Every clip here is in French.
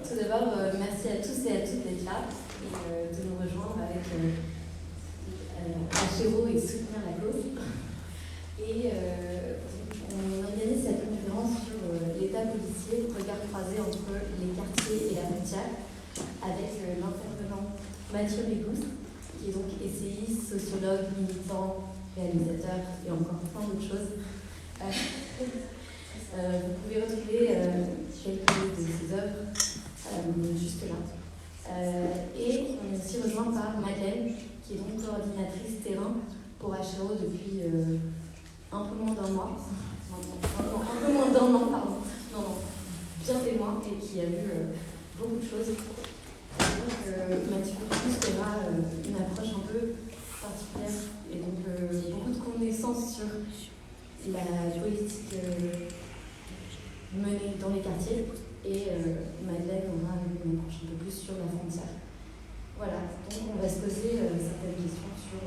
tout d'abord, merci à tous et à toutes d'être là et de nous rejoindre avec Achéro et soutenir la cause. Et on organise cette conférence sur l'état policier, regard croisé entre les quartiers et la frontière, avec l'intervenant Mathieu Bégousse, qui est donc essayiste, sociologue, militant, réalisateur et encore plein d'autres choses. Vous pouvez retrouver quelques de ses œuvres juste là. Et on est aussi rejoint par Madeleine, qui est donc coordinatrice terrain pour HRO depuis un peu moins d'un mois. Un peu moins d'un an, pardon. Non, bien des mois, et qui a vu beaucoup de choses. Donc Mathieu Bégousse aura une approche un peu particulière et donc beaucoup de connaissances sur la politique menée dans les quartiers, et Madeleine aura une approche un peu plus sur la frontière. Voilà, donc on va se poser certaines questions sur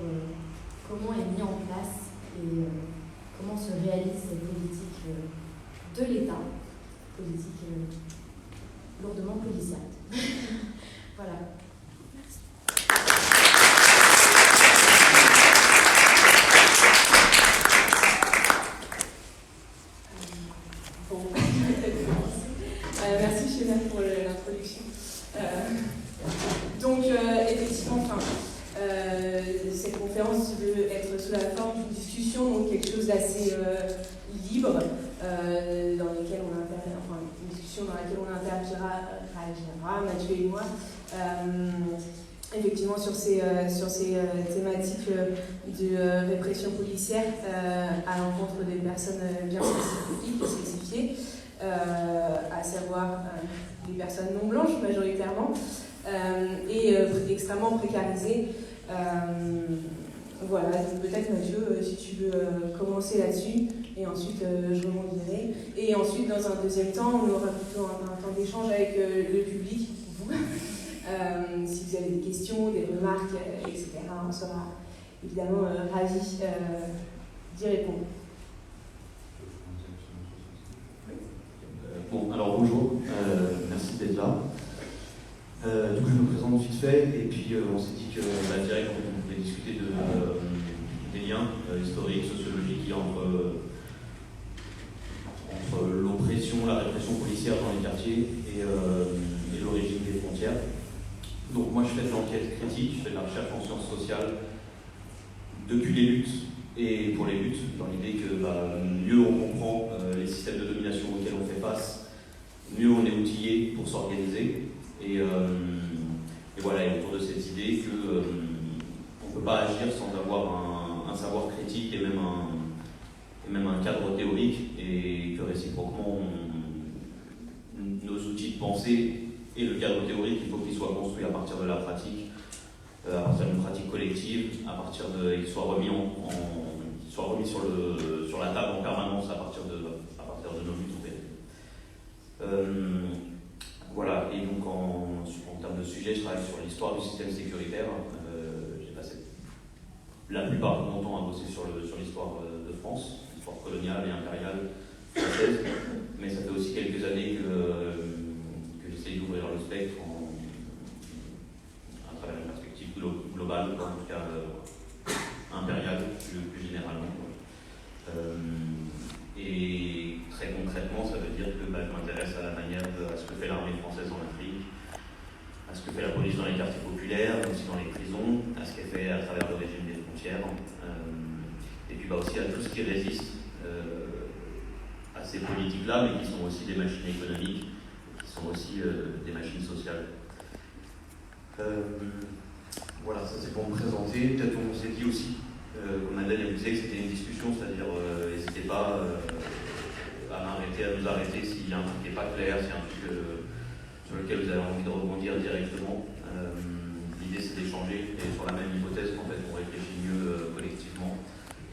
comment est mis en place et comment se réalise cette politique de l'État, politique lourdement policière. Voilà. Merci Sheila pour l'introduction. Donc effectivement, cette conférence veut être sous la forme d'une discussion, donc quelque chose d'assez libre, dans lequel on une discussion dans laquelle on interagira, Mathieu et moi, effectivement sur ces thématiques de répression policière à l'encontre des personnes bien spécifiques et spécifiées. À savoir les personnes non blanches majoritairement et extrêmement précarisées. Voilà, donc peut-être Mathieu, si tu veux commencer là-dessus, et ensuite je rebondirai. Et ensuite, dans un deuxième temps, on aura plutôt un temps d'échange avec le public, vous. Si vous avez des questions, des remarques, etc., on sera évidemment ravis d'y répondre. Bon, alors bonjour, merci d'être là. Du coup, je me présente vite fait, et puis on s'est dit que direct, on pouvait discuter des liens historiques, sociologiques qu'il y a entre l'oppression, la répression policière dans les quartiers et l'origine des frontières. Donc moi, je fais de l'enquête critique, je fais de la recherche en sciences sociales depuis les luttes et pour les luttes, dans l'idée que mieux on comprend les systèmes de domination auxquels on fait face, mieux on est outillé pour s'organiser. Et voilà, et autour de cette idée qu'on ne peut pas agir sans avoir un savoir critique et même un cadre théorique, et que réciproquement, nos outils de pensée et le cadre théorique, il faut qu'ils soient construits à partir de la pratique, à partir d'une pratique collective, et qu'ils soient remis sur la table en permanence à partir de nos luttes en fait. Voilà, et donc en termes de sujet, je travaille sur l'histoire du système sécuritaire. J'ai passé la plupart de mon temps à bosser sur l'histoire de France, l'histoire coloniale et impériale française, mais ça fait aussi quelques années que j'essaie d'ouvrir le spectre à travers une perspective globale, en tout cas impériale plus généralement. Et très concrètement, ça veut dire que je m'intéresse à ce que fait l'armée française en Afrique, à ce que fait la police dans les quartiers populaires, mais aussi dans les prisons, à ce qu'elle fait à travers le régime des frontières, et puis aussi à tout ce qui résiste à ces politiques-là, mais qui sont aussi des machines économiques, qui sont aussi des machines sociales. Voilà, ça c'est pour me présenter. Peut-être qu'on s'est dit aussi, comme Madeleine disait, que c'était une discussion, c'est-à-dire n'hésitez pas à nous arrêter s'il y a un truc qui n'est pas clair, s'il y a un truc sur lequel vous avez envie de rebondir directement. L'idée c'est d'échanger et sur la même hypothèse qu'en fait on réfléchit mieux collectivement,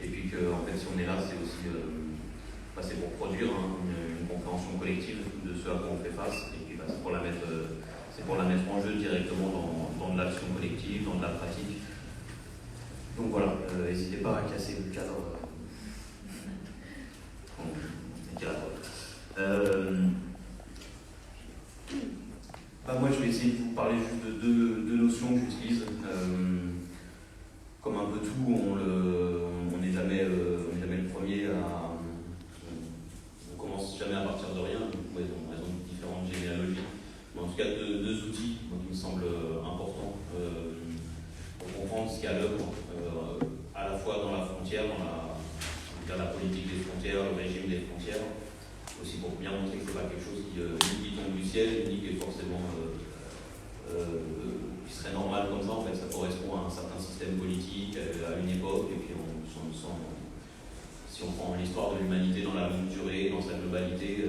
et puis que en fait si on est là c'est aussi c'est pour produire une compréhension collective de ce à quoi on fait face, et puis c'est pour la mettre en jeu directement dans de l'action collective, dans de la pratique. Donc voilà, n'hésitez pas à casser le cadre. vais essayer de vous parler juste de deux notions que j'utilise. Comme un peu tout, on n'est jamais le premier à... On commence jamais à partir de rien, elles ont différentes généalogies. Mais en tout cas, deux outils qui me semblent importants pour comprendre ce qu'il y a à l'œuvre, à la fois dans la frontière, dans la politique des frontières, le régime des frontières, aussi pour bien montrer que ce n'est pas quelque chose qui tombe du ciel, ni qui est forcément qui serait normal comme ça. En fait, ça correspond à un certain système politique, à une époque, et puis si on prend l'histoire de l'humanité dans la longue durée, dans sa globalité,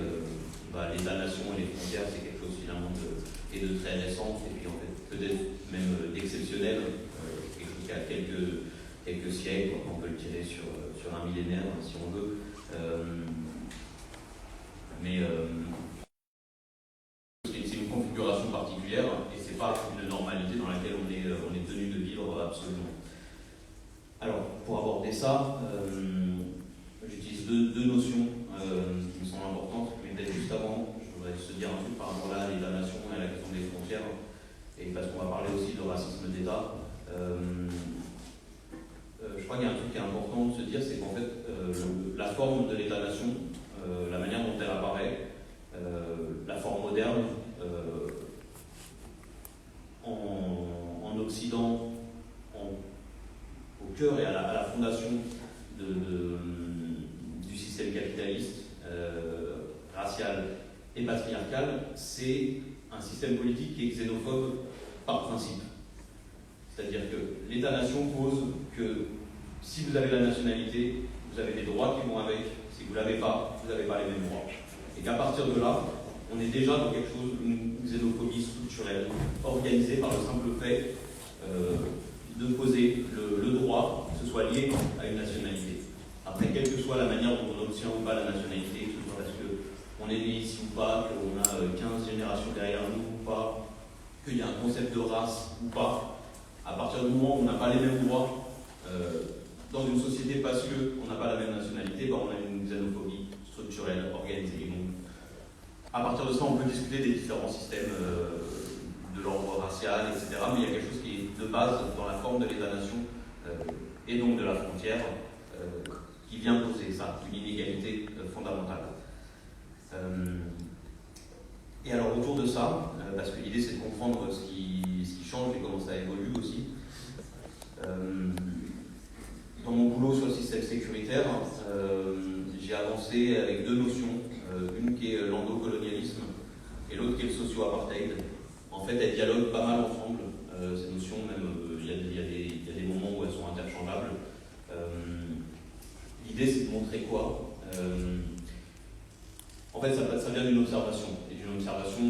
l'État-nation et les frontières, c'est quelque chose finalement de très récent, et puis en fait peut-être même d'exceptionnel, quelque chose qui a quelques siècles, on peut le tirer sur un millénaire si on veut. Mais c'est une configuration particulière et c'est pas une normalité dans laquelle on est tenu de vivre absolument. Alors, pour aborder ça, j'utilise deux notions qui me semblent importantes, mais peut-être juste avant, je voudrais se dire un truc par rapport à l'État-nation et à la question des frontières, et parce qu'on va parler aussi de racisme d'État. Je crois qu'il y a un truc qui est important de se dire, c'est qu'en fait, la forme de l'État-nation, la manière dont elle apparaît, la forme moderne, en Occident, au cœur et à la fondation du système capitaliste, racial et patriarcal, c'est un système politique qui est xénophobe par principe. C'est-à-dire que l'État-nation pose que si vous avez la nationalité, vous avez des droits qui vont avec. Si vous ne l'avez pas, vous n'avez pas les mêmes droits. Et qu'à partir de là, on est déjà dans quelque chose, une xénophobie structurelle, organisée par le simple fait de poser le droit, que ce soit lié à une nationalité. Après, quelle que soit la manière dont on obtient ou pas la nationalité, que ce soit parce qu'on est né ici ou pas, qu'on a 15 générations derrière nous ou pas, qu'il y a un concept de race ou pas, à partir du moment où on n'a pas les mêmes droits, dans une société parce qu'on n'a pas la même nationalité, on a une xénophobie structurelle, organisée. Donc, à partir de ça, on peut discuter des différents systèmes de l'ordre racial, etc. Mais il y a quelque chose qui est de base dans la forme de l'État-nation et donc de la frontière qui vient poser ça, une inégalité fondamentale. Et alors autour de ça, parce que l'idée c'est de comprendre ce qui change et comment ça évolue aussi, dans mon boulot sur le système sécuritaire, j'ai avancé avec deux notions, une qui est l'endocolonialisme et l'autre qui est le socio-apartheid. En fait, elles dialoguent pas mal ensemble, ces notions, même il y a des moments où elles sont interchangeables. L'idée c'est de montrer quoi en fait, ça vient d'une observation, et d'une observation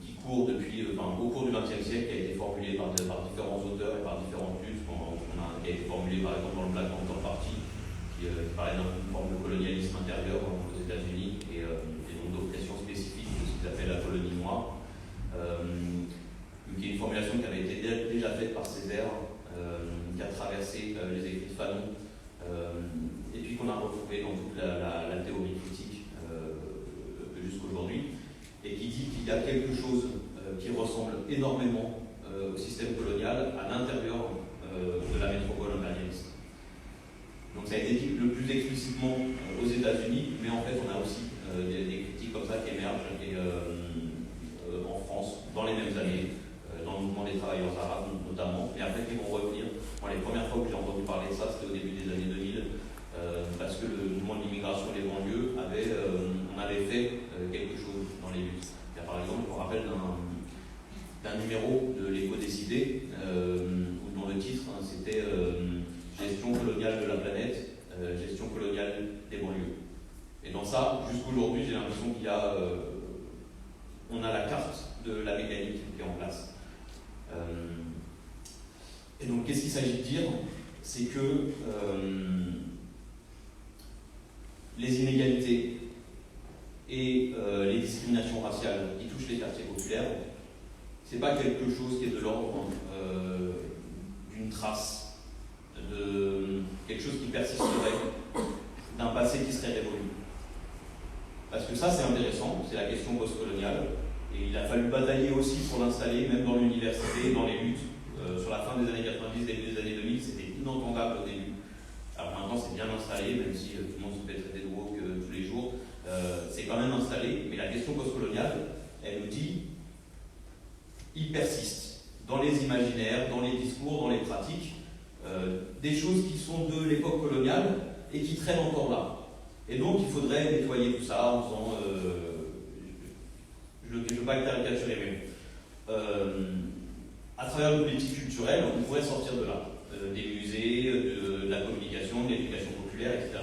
qui court au cours du XXe siècle, qui a été formulée par différents auteurs et par différentes luttes, qui a été formulée par exemple dans le Black Panther Party, qui parlait d'une forme de colonialisme intérieur aux États-Unis et donc d'oppression spécifique de ce qu'ils appellent la colonie noire, qui est une formulation qui avait été déjà faite par Césaire, qui a traversé les écrits de Fanon, et puis qu'on a retrouvé dans toute la théorie critique jusqu'aujourd'hui, et qui dit qu'il y a quelque chose qui ressemble énormément au système colonial à l'intérieur de la métropole impérialiste. Donc ça a été dit le plus explicitement aux États-Unis, mais en fait on a aussi des critiques comme ça qui émergent et, en France dans les mêmes années, dans le mouvement des travailleurs arabes notamment, et après qui vont revenir. Moi, les premières fois que j'ai entendu parler de ça, c'était au début des années 2000, parce que le mouvement de l'immigration des banlieues on avait fait quelque chose dans les luttes. Par exemple, je me rappelle d'un numéro de l'Écho décidé, dont le titre c'était Gestion coloniale de la planète, gestion coloniale des banlieues. Et dans ça, jusqu'aujourd'hui, j'ai l'impression qu'il y a on a la carte de la mécanique qui est en place. Et donc, qu'est-ce qu'il s'agit de dire? C'est que les inégalités et les discriminations raciales qui touchent les quartiers populaires, c'est pas quelque chose qui est de l'ordre d'une trace, de quelque chose qui persisterait, d'un passé qui serait révolu. Parce que ça, c'est intéressant, c'est la question postcoloniale. Et il a fallu batailler aussi pour l'installer, même dans l'université, dans les luttes. Sur la fin des années 90, début des années 2000, c'était inentendable au début. Alors maintenant, c'est bien installé, même si tout le monde se fait traiter de woke tous les jours. C'est quand même installé, mais la question postcoloniale, elle nous dit, il persiste dans les imaginaires, dans les discours, dans les pratiques, des choses qui sont de l'époque coloniale et qui traînent encore là. Et donc, il faudrait nettoyer tout ça en faisant... je ne veux pas caricaturer, mais à travers nos politiques culturelles, on pourrait sortir de là. Des musées, de la communication, de l'éducation populaire, etc.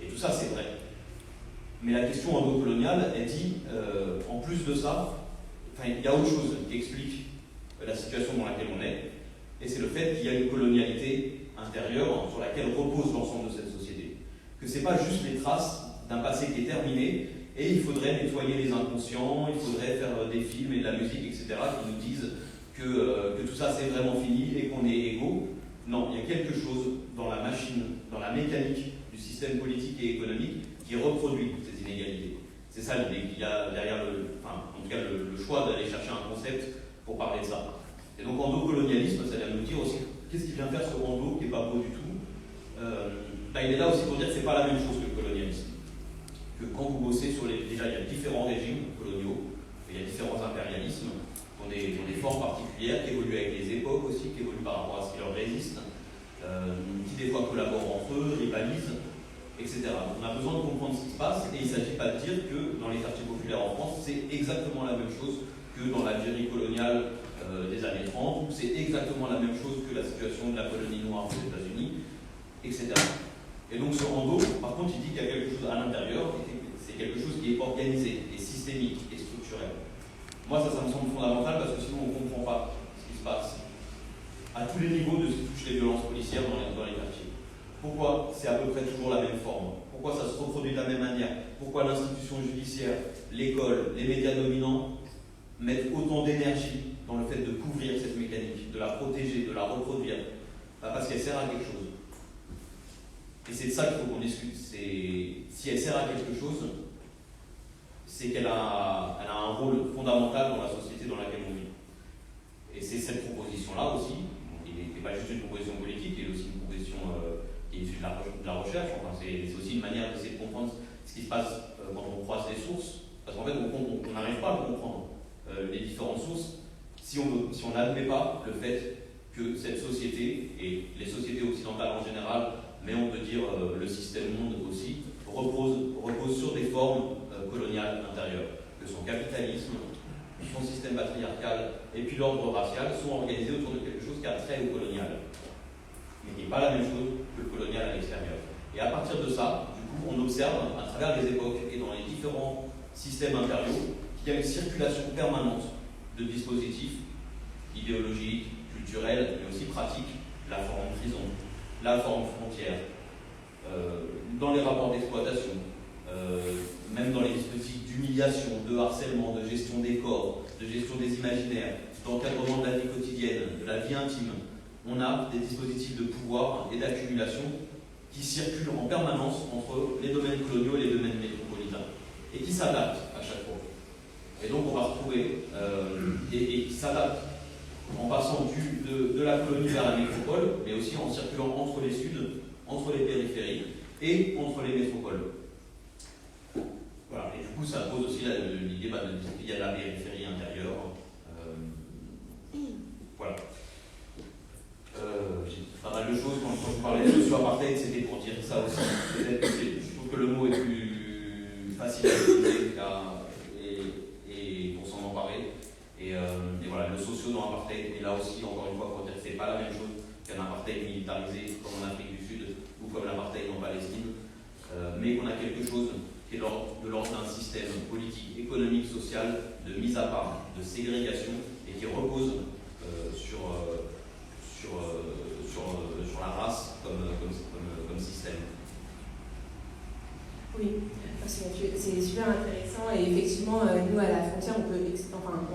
Et tout ça, c'est vrai. Mais la question endocoloniale, elle dit, en plus de ça, il y a autre chose qui explique la situation dans laquelle on est, et c'est le fait qu'il y a une colonialité intérieure sur laquelle repose l'ensemble de cette société. Que ce n'est pas juste les traces d'un passé qui est terminé, et il faudrait nettoyer les inconscients, il faudrait faire des films et de la musique, etc., qui nous disent que tout ça c'est vraiment fini et qu'on est égaux. Non, il y a quelque chose dans la machine, dans la mécanique du système politique et économique qui reproduit ces inégalités. C'est ça l'idée qu'il y a derrière en tout cas le choix d'aller chercher un concept pour parler de ça. Et donc endocolonialisme, ça vient nous dire aussi qu'est-ce qui vient faire ce endo qui n'est pas beau du tout. Il est là aussi pour dire que ce n'est pas la même chose que le colonialisme. Que quand vous bossez sur les... Déjà, il y a différents régimes coloniaux, il y a différents impérialismes, qui ont des formes particulières, qui évoluent avec les époques aussi, qui évoluent par rapport à ce qui leur résiste, qui des fois collaborent entre eux, rivalisent, etc. On a besoin de comprendre ce qui se passe, et il ne s'agit pas de dire que dans les quartiers populaires en France, c'est exactement la même chose que dans l'Algérie coloniale des années 30, ou c'est exactement la même chose que la situation de la colonie noire aux États-Unis, etc. Et donc ce endo, par contre, il dit qu'il y a quelque chose à l'intérieur, c'est quelque chose qui est organisé, et systémique, et structurel. Moi, ça me semble fondamental, parce que sinon on ne comprend pas ce qui se passe à tous les niveaux de ce qui touche les violences policières dans les quartiers. Pourquoi c'est à peu près toujours la même forme? Pourquoi ça se reproduit de la même manière? Pourquoi l'institution judiciaire, l'école, les médias dominants mettent autant d'énergie dans le fait de couvrir cette mécanique, de la protéger, de la reproduire? Parce qu'elle sert à quelque chose. Et c'est de ça qu'il faut qu'on discute. Si elle sert à quelque chose, c'est qu'elle a un rôle fondamental dans la société dans laquelle on vit. Et c'est cette proposition-là aussi, qui n'est pas juste une proposition politique, qui est aussi une proposition qui est issue de la recherche. Enfin, c'est aussi une manière d'essayer de comprendre ce qui se passe quand on croise les sources. Parce qu'en fait, on n'arrive pas à comprendre les différentes sources si on n'admet pas le fait que cette société, et les sociétés occidentales en général, mais on peut dire le système monde aussi, repose sur des formes coloniales intérieures, que son capitalisme, son système patriarcal et puis l'ordre racial sont organisés autour de quelque chose qui a trait au colonial, mais qui n'est pas la même chose que le colonial à l'extérieur. Et à partir de ça, du coup, on observe à travers les époques et dans les différents systèmes impériaux qu'il y a une circulation permanente de dispositifs idéologiques, culturels, mais aussi pratiques, la forme prison, la forme frontière, dans les rapports d'exploitation, même dans les dispositifs d'humiliation, de harcèlement, de gestion des corps, de gestion des imaginaires, d'encadrement de la vie quotidienne, de la vie intime. On a des dispositifs de pouvoir et d'accumulation qui circulent en permanence entre les domaines coloniaux et les domaines métropolitains, et qui s'adaptent à chaque fois. Et donc on va retrouver, et qui s'adaptent en passant de la colonie vers la métropole, mais aussi en circulant entre les suds, entre les périphéries et entre les métropoles. Voilà. Et du coup, ça pose aussi l'idée qu'il y a de la périphérie intérieure. Voilà. J'ai pas mal de choses quand je parlais de socio-apartheid, c'était pour dire ça aussi. Peut-être que je trouve que le mot est plus facile à utiliser et pour s'en emparer. Et voilà, le socio dans l'apartheid est là aussi, encore une fois, pour dire que c'est pas la même chose qu'un apartheid militarisé comme en Afrique du Sud ou comme l'apartheid en Palestine, mais qu'on a quelque chose qui est de l'ordre d'un système politique, économique, social, de mise à part, de ségrégation, et qui repose sur la race comme système. Oui, c'est super intéressant, et effectivement, nous à la frontière, on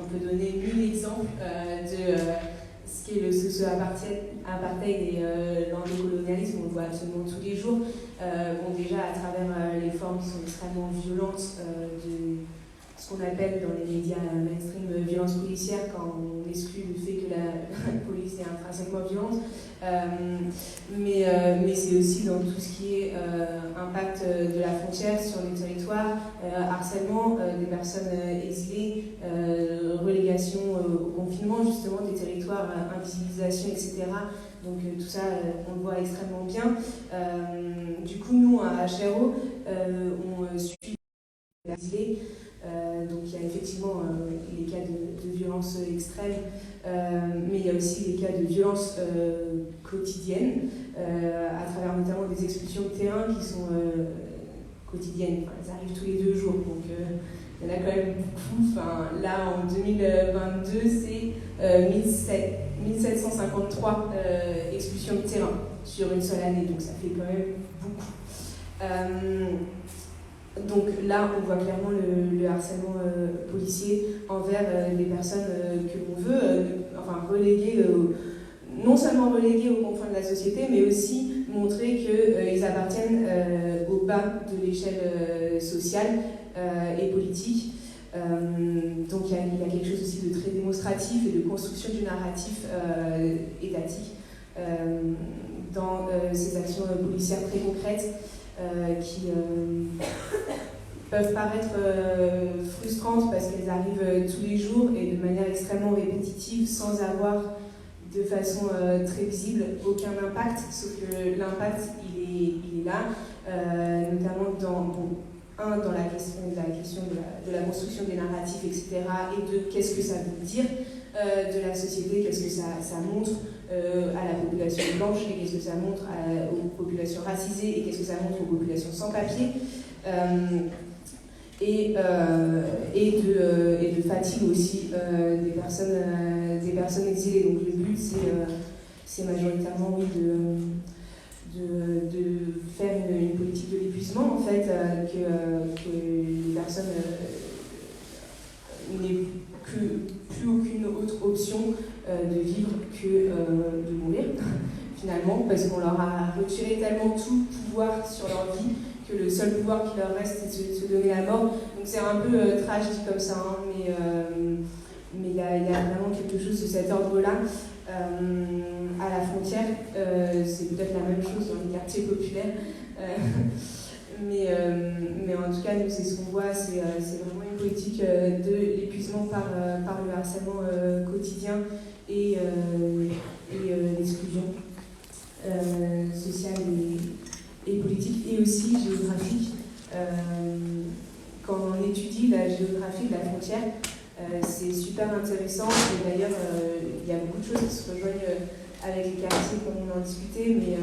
peut donner 1000 exemples de ce qu'est le socio-apartheid et l'endocolonialisme. On le voit absolument tous les jours. Déjà à travers les formes qui sont extrêmement violentes ce qu'on appelle dans les médias mainstream violence policière, quand on exclut le fait que la police est intrinsèquement violente. Mais c'est aussi dans tout ce qui est impact de la frontière sur les territoires, harcèlement des personnes exilées, relégation au confinement, justement, des territoires, invisibilisation, etc. Donc tout ça, on le voit extrêmement bien. Du coup, nous, à HRO, on suit les exilés. Donc il y a effectivement les cas de violence extrême, mais il y a aussi les cas de violence quotidiennes, à travers notamment des expulsions de terrain qui sont quotidiennes. Enfin, elles arrivent tous les 2 jours, donc il y en a quand même beaucoup. Enfin, là, en 2022, c'est 1753 expulsions de terrain sur une seule année, donc ça fait quand même beaucoup. Donc là, on voit clairement le harcèlement policier envers les personnes que l'on veut reléguer, non seulement reléguer aux confins de la société, mais aussi montrer qu'ils appartiennent au bas de l'échelle sociale et politique. Donc il y a quelque chose aussi de très démonstratif et de construction du narratif étatique dans ces actions policières très concrètes. Qui peuvent paraître frustrantes parce qu'elles arrivent tous les jours et de manière extrêmement répétitive sans avoir de façon très visible aucun impact, sauf que l'impact il est là, notamment dans la question de la construction des narratifs, etc., et de qu'est-ce que ça veut dire de la société, qu'est-ce que ça montre à la population blanche, et qu'est-ce que ça montre aux populations racisées, et qu'est-ce que ça montre aux populations sans papier, et de fatigue aussi des personnes exilées. Donc le but c'est majoritairement de faire une politique de l'épuisement, en fait, que les personnes n'aient plus aucune autre option de vivre que de mourir, finalement, parce qu'on leur a retiré tellement tout pouvoir sur leur vie que le seul pouvoir qui leur reste, c'est de se donner la mort. Donc c'est un peu tragique comme ça, hein, mais il y a vraiment quelque chose de cet ordre-là. À la frontière, c'est peut-être la même chose dans les quartiers populaires. Mais en tout cas, nous, c'est ce qu'on voit, c'est vraiment une politique de l'épuisement par le harcèlement quotidien et l'exclusion sociale et politique, et aussi géographique. Quand on étudie la géographie de la frontière, c'est super intéressant, et d'ailleurs, il y a beaucoup de choses qui se rejoignent avec les quartiers comme on en discutait, mais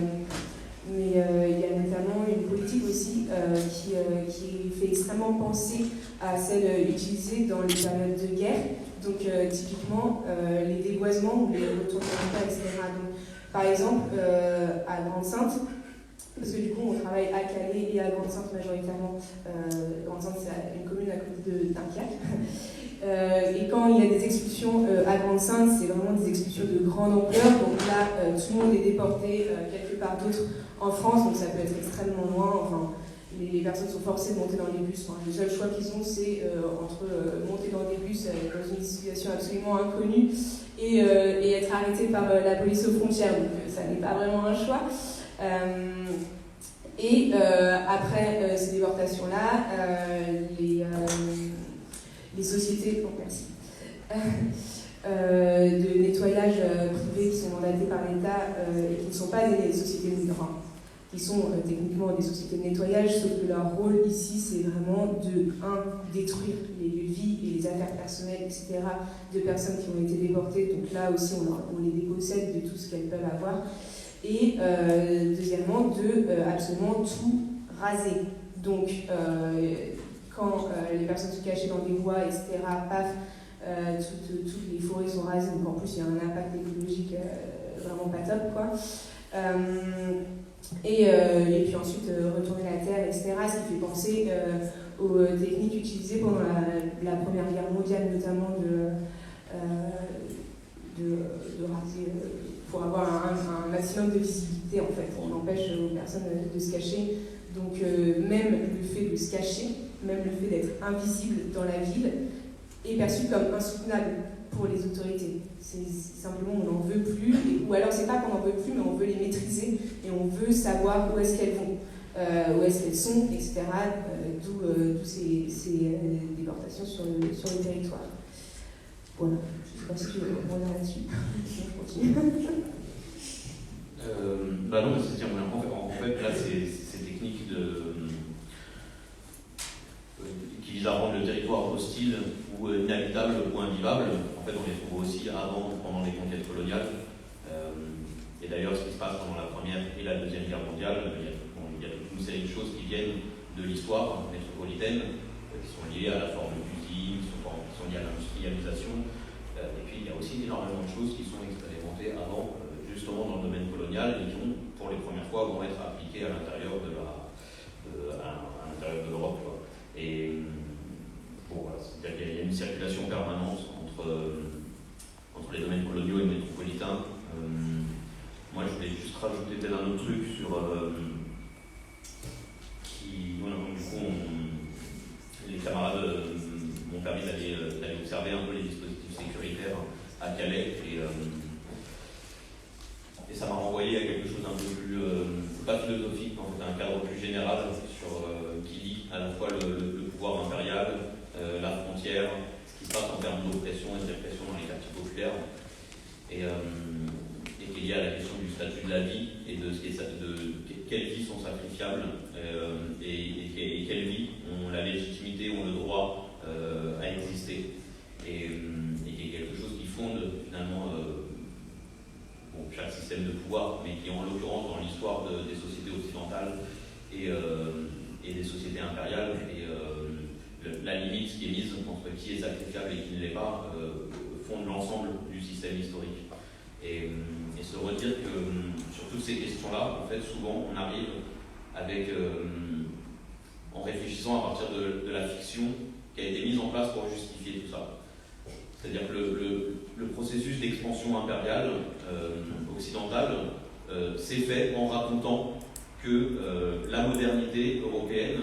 il y a notamment une politique aussi qui fait extrêmement penser à celle utilisée dans les périodes de guerre. Donc typiquement les déboisements ou les retours de l'État, etc. Donc, par exemple, à Grande-Synthe, parce que du coup on travaille à Calais et à Grande-Synthe majoritairement. Grande-Synthe, c'est une commune à côté de Dunkerque. Et quand il y a des expulsions à Grande-Synthe, c'est vraiment des expulsions de grande ampleur. Donc là, tout le monde est déporté quelque part d'autre en France, donc ça peut être extrêmement loin. Enfin, les personnes sont forcées de monter dans les bus. Enfin, le seul choix qu'ils ont, c'est entre monter dans des bus dans une situation absolument inconnue et être arrêté par la police aux frontières. Donc ça n'est pas vraiment un choix. Après ces déportations-là, les sociétés de nettoyage privées qui sont mandatées par l'État et qui ne sont pas des sociétés de migrants, qui sont techniquement des sociétés de nettoyage, sauf que leur rôle ici, c'est vraiment de détruire les lieux de vie et les affaires personnelles, etc., de personnes qui ont été déportées. Donc là aussi, on les dépossède de tout ce qu'elles peuvent avoir. Et deuxièmement, absolument tout raser. Donc, quand les personnes se cachaient dans des bois, etc., paf, toutes les forêts sont rasées, donc en plus il y a un impact écologique vraiment pas top, quoi. Et puis ensuite retourner la terre, etc., ce qui fait penser aux techniques utilisées pendant la Première Guerre mondiale, notamment de raser pour avoir un maximum de visibilité, en fait. On empêche aux personnes de se cacher. Donc même le fait de se cacher même le fait d'être invisible dans la ville, est perçu comme insoutenable pour les autorités. C'est simplement on n'en veut plus, ou alors c'est pas qu'on n'en veut plus, mais on veut les maîtriser et on veut savoir où est-ce qu'elles vont, où est-ce qu'elles sont, etc. D'où ces déportations sur le territoire. Voilà, je ne sais pas si tu veux revenir là-dessus. Je continue. Bah non, en fait, là, ces techniques qui visent à rendre le territoire hostile ou inhabitable ou invivable, en fait, on les trouve aussi avant, pendant les conquêtes coloniales. Et d'ailleurs, ce qui se passe pendant la Première et la Deuxième Guerre mondiale, il y a toute une série de choses qui viennent de l'histoire métropolitaine, qui sont liées à la forme d'usine, qui sont liées à l'industrialisation. Et puis, il y a aussi énormément de choses qui sont expérimentées avant, justement dans le domaine colonial, et qui, pour les premières fois, vont être appliquées à l'intérieur de l'Europe, quoi. Et bon, voilà, c'est-à-dire qu'il y a une circulation permanente entre les domaines coloniaux et métropolitains. Moi, je voulais juste rajouter peut-être un autre truc sur du coup, les camarades m'ont permis d'aller observer un peu les dispositifs sécuritaires à Calais, et ça m'a renvoyé à quelque chose d'un peu plus, pas philosophique, mais en fait, un cadre plus général qui lie à la fois le pouvoir impérial, la frontière, ce qui se passe en termes d'oppression et de répression dans les quartiers populaires, et qui est lié à la question du statut de la vie et de quelles vies sont sacrifiables et quelles vies ont la légitimité, ont le droit à exister, et qui est quelque chose qui fonde finalement chaque système de pouvoir, mais qui en l'occurrence dans l'histoire des sociétés occidentales et des sociétés impériales, et la limite qui est mise entre qui est sacrifiable et qui ne l'est pas fonde l'ensemble du système historique. Et se redire que sur toutes ces questions-là, en fait, souvent on arrive avec, en réfléchissant à partir de la fiction qui a été mise en place pour justifier tout ça. C'est-à-dire que le processus d'expansion impériale occidentale s'est fait en racontant que la modernité européenne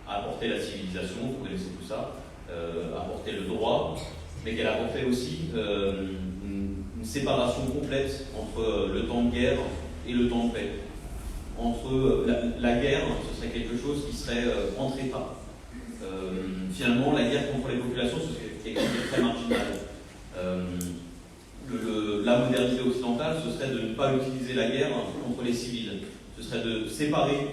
a apporté la civilisation, vous connaissez tout ça, a apporté le droit, mais qu'elle apportait aussi une séparation complète entre le temps de guerre et le temps de paix. Entre la guerre, ce serait quelque chose qui serait entre États. Finalement, la guerre contre les populations, c'est quelque chose de très marginal. La modernité occidentale, ce serait de ne pas utiliser la guerre contre les civils. Ce serait de séparer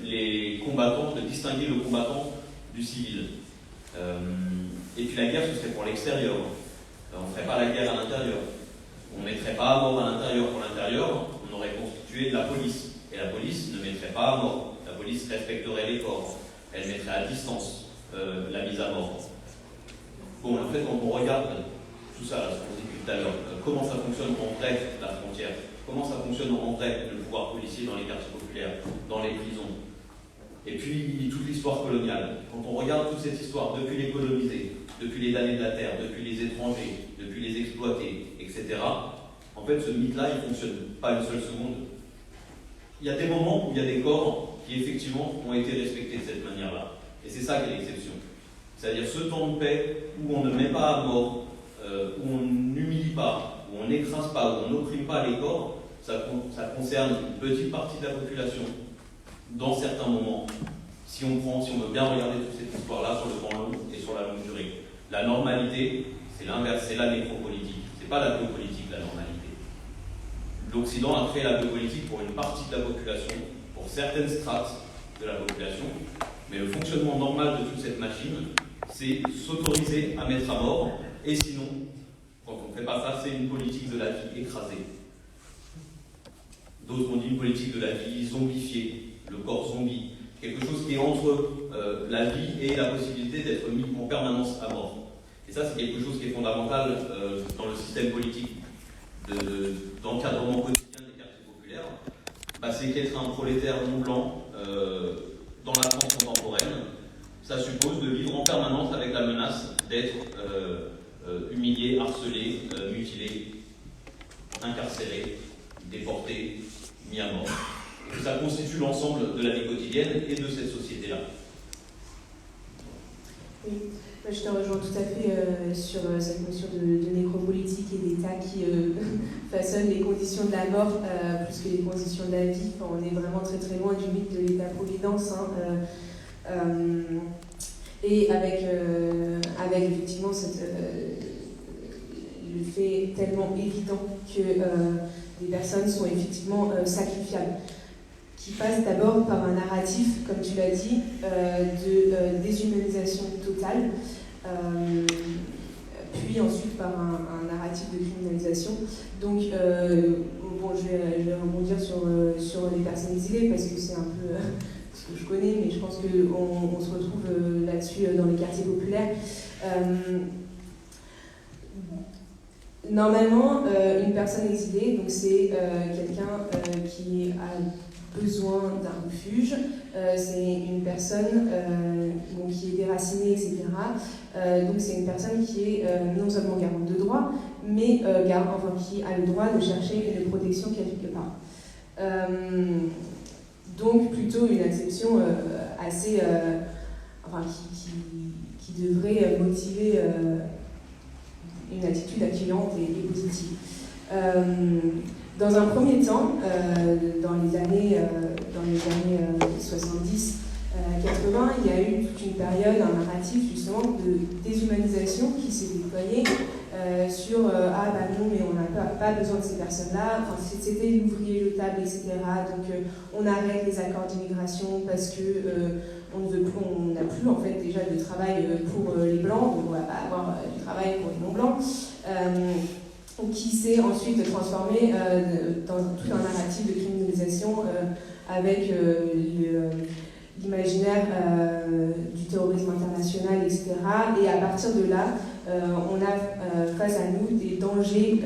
les combattants, de distinguer le combattant du civil. Et puis la guerre, ce serait pour l'extérieur. On ne ferait pas la guerre à l'intérieur. On ne mettrait pas à mort à l'intérieur. Pour l'intérieur, on aurait constitué de la police. Et la police ne mettrait pas à mort. La police respecterait les corps. Elle mettrait à distance la mise à mort. Bon, en fait, quand on regarde tout ça, ce qu'on dit depuis tout à l'heure, comment ça fonctionne en vrai, la frontière, comment ça fonctionne en vrai, le pouvoir policier dans les quartiers populaires, dans les prisons, et puis toute l'histoire coloniale. Quand on regarde toute cette histoire, depuis les colonisés, depuis les damnés de la terre, depuis les étrangers, depuis les exploités, etc., en fait, ce mythe-là, il ne fonctionne pas une seule seconde. Il y a des moments où il y a des corps qui, effectivement, ont été respectés de cette manière-là. Et c'est ça qui est l'exception. C'est-à-dire ce temps de paix où on ne met pas à mort, où on n'humilie pas, où on n'écrase pas, où on n'opprime pas les corps, ça concerne une petite partie de la population, dans certains moments, si on veut bien regarder toute cette histoire-là sur le temps long et sur la longue durée. La normalité, c'est l'inverse, c'est la nécropolitique. C'est pas la biopolitique, la normalité. L'Occident a créé la biopolitique pour une partie de la population, pour certaines strates de la population, mais le fonctionnement normal de toute cette machine, c'est s'autoriser à mettre à mort, et sinon, quand on ne fait pas ça, c'est une politique de la vie écrasée. D'autres ont dit une politique de la vie zombifiée, le corps zombie, quelque chose qui est entre la vie et la possibilité d'être mis en permanence à mort. Et ça, c'est quelque chose qui est fondamental dans le système politique d'encadrement quotidien des quartiers populaires. C'est qu'être un prolétaire non blanc dans la France contemporaine, ça suppose de vivre en permanence avec la menace d'être humilié, harcelé, mutilé, incarcéré, déporté, mis à mort, ça constitue l'ensemble de la vie quotidienne et de cette société-là. Oui, je te rejoins tout à fait sur cette notion de nécropolitique et d'État qui façonne les conditions de la mort plus que les conditions de la vie. Enfin, on est vraiment très très loin du mythe de l'État-providence. Et avec effectivement le fait tellement évident que des personnes sont effectivement sacrifiables, qui passe d'abord par un narratif, comme tu l'as dit, de déshumanisation totale, puis ensuite par un narratif de criminalisation. Donc, bon, je vais rebondir sur les personnes exilées, parce que c'est un peu ce que je connais, mais je pense qu'on se retrouve là-dessus dans les quartiers populaires. Normalement, une personne exilée, donc c'est quelqu'un qui a besoin d'un refuge, c'est une personne qui est déracinée, etc. Donc c'est une personne qui est non seulement garante de droit, mais qui a le droit de chercher une protection quelque part. Donc plutôt une acception assez, qui devrait motiver une attitude accueillante et positive. Dans un premier temps, dans les années 70, 80, il y a eu toute une période, un narratif justement de déshumanisation qui s'est déployé sur non mais on n'a pas besoin de ces personnes-là, enfin, c'était l'ouvrier jetable, etc. Donc on arrête les accords d'immigration parce que on n'a plus en fait déjà de travail pour les blancs, donc on ne va pas avoir du travail pour les non-blancs. Qui s'est ensuite transformé dans tout un narratif de criminalisation avec l'imaginaire du terrorisme international, etc. Et à partir de là, on a face à nous des dangers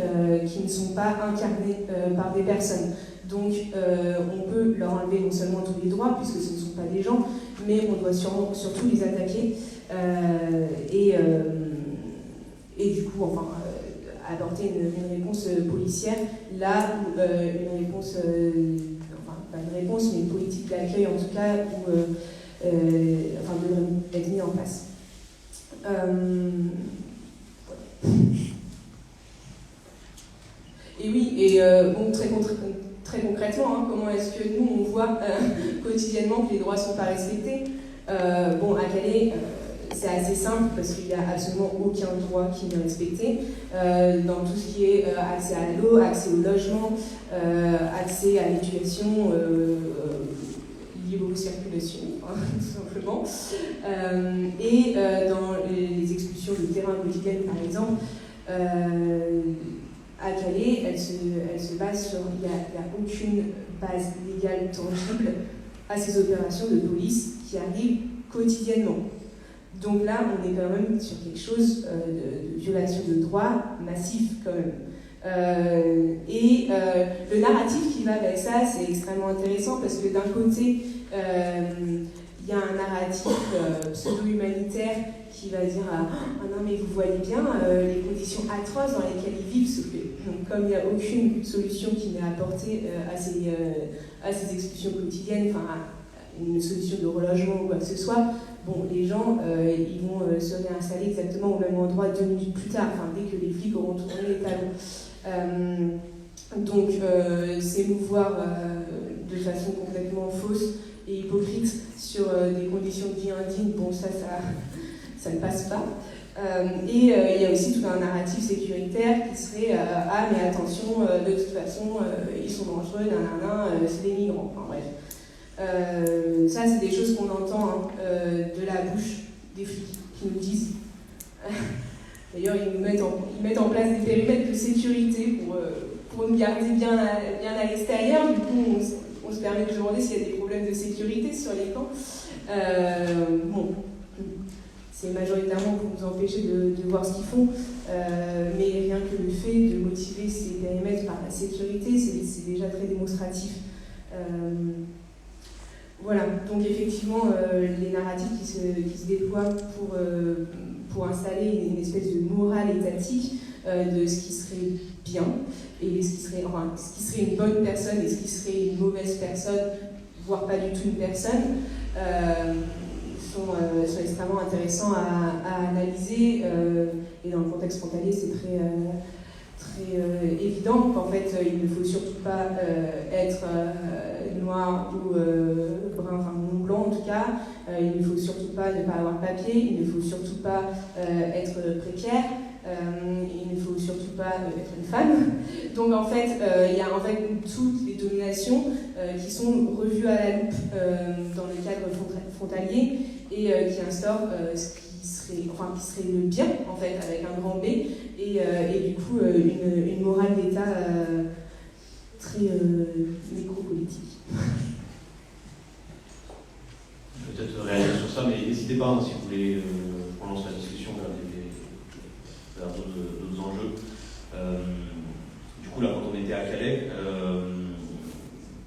qui ne sont pas incarnés par des personnes. Donc on peut leur enlever non seulement tous les droits, puisque ce ne sont pas des gens, mais on doit surtout les attaquer et du coup, apporter une réponse policière, là où une réponse, pas une réponse, mais une politique d'accueil en tout cas, devrait être mise en place. Et oui, et bon, très concrètement, comment est-ce que nous on voit quotidiennement que les droits ne sont pas respectés? À Calais, c'est assez simple parce qu'il n'y a absolument aucun droit qui n'est respecté. Dans tout ce qui est accès à l'eau, accès au logement, accès à l'éducation, libre circulation, tout simplement. Et dans les expulsions de terrain quotidiennes, par exemple, à Calais, elle se base sur... Il n'y a aucune base légale tangible à ces opérations de police qui arrivent quotidiennement. Donc là, on est quand même sur quelque chose de violation de droit massif quand même. Le narratif qui va avec ça, c'est extrêmement intéressant parce que d'un côté, il y a un narratif pseudo-humanitaire qui va dire ah non mais vous voyez bien les conditions atroces dans lesquelles ils vivent, sauf que comme il n'y a aucune solution qui n'est apportée à ces expulsions quotidiennes, une solution de relogement ou quoi que ce soit, les gens ils vont se réinstaller exactement au même endroit 2 minutes plus tard, dès que les flics auront tourné les talons. Donc s'émouvoir de façon complètement fausse et hypocrite sur des conditions de vie indignes, ça ne passe pas. Il y a aussi tout un narratif sécuritaire qui serait ah mais attention, de toute façon ils sont dangereux, c'est des migrants, bref. Ça c'est des choses qu'on entend de la bouche des flics qui nous disent. D'ailleurs ils mettent en place des périmètres de sécurité pour nous garder bien à l'extérieur. Du coup on se permet de demander s'il y a des problèmes de sécurité sur les camps. C'est majoritairement pour nous empêcher de voir ce qu'ils font, mais rien que le fait de motiver ces périmètres par la sécurité, c'est déjà très démonstratif. Voilà, donc effectivement, les narratifs qui se déploient pour installer une espèce de morale étatique de ce qui serait bien et ce qui serait une bonne personne et ce qui serait une mauvaise personne, voire pas du tout une personne, sont extrêmement intéressants à analyser. Et dans le contexte frontalier, c'est très évident qu'en fait, il ne faut surtout pas être noir ou brun, enfin non blanc en tout cas. Il ne faut surtout pas ne pas avoir de papier. Il ne faut surtout pas être précaire. Il ne faut surtout pas être une femme. Donc en fait, il y a en fait toutes les dominations qui sont revues à la loupe dans le cadre frontalier et qui instaurent ce qui serait le bien en fait avec un grand B et du coup une morale d'État très nécropolitique. Peut-être réagir sur ça, mais n'hésitez pas hein, si vous voulez qu'on lance la discussion vers d'autres enjeux. Du coup, là, quand on était à Calais,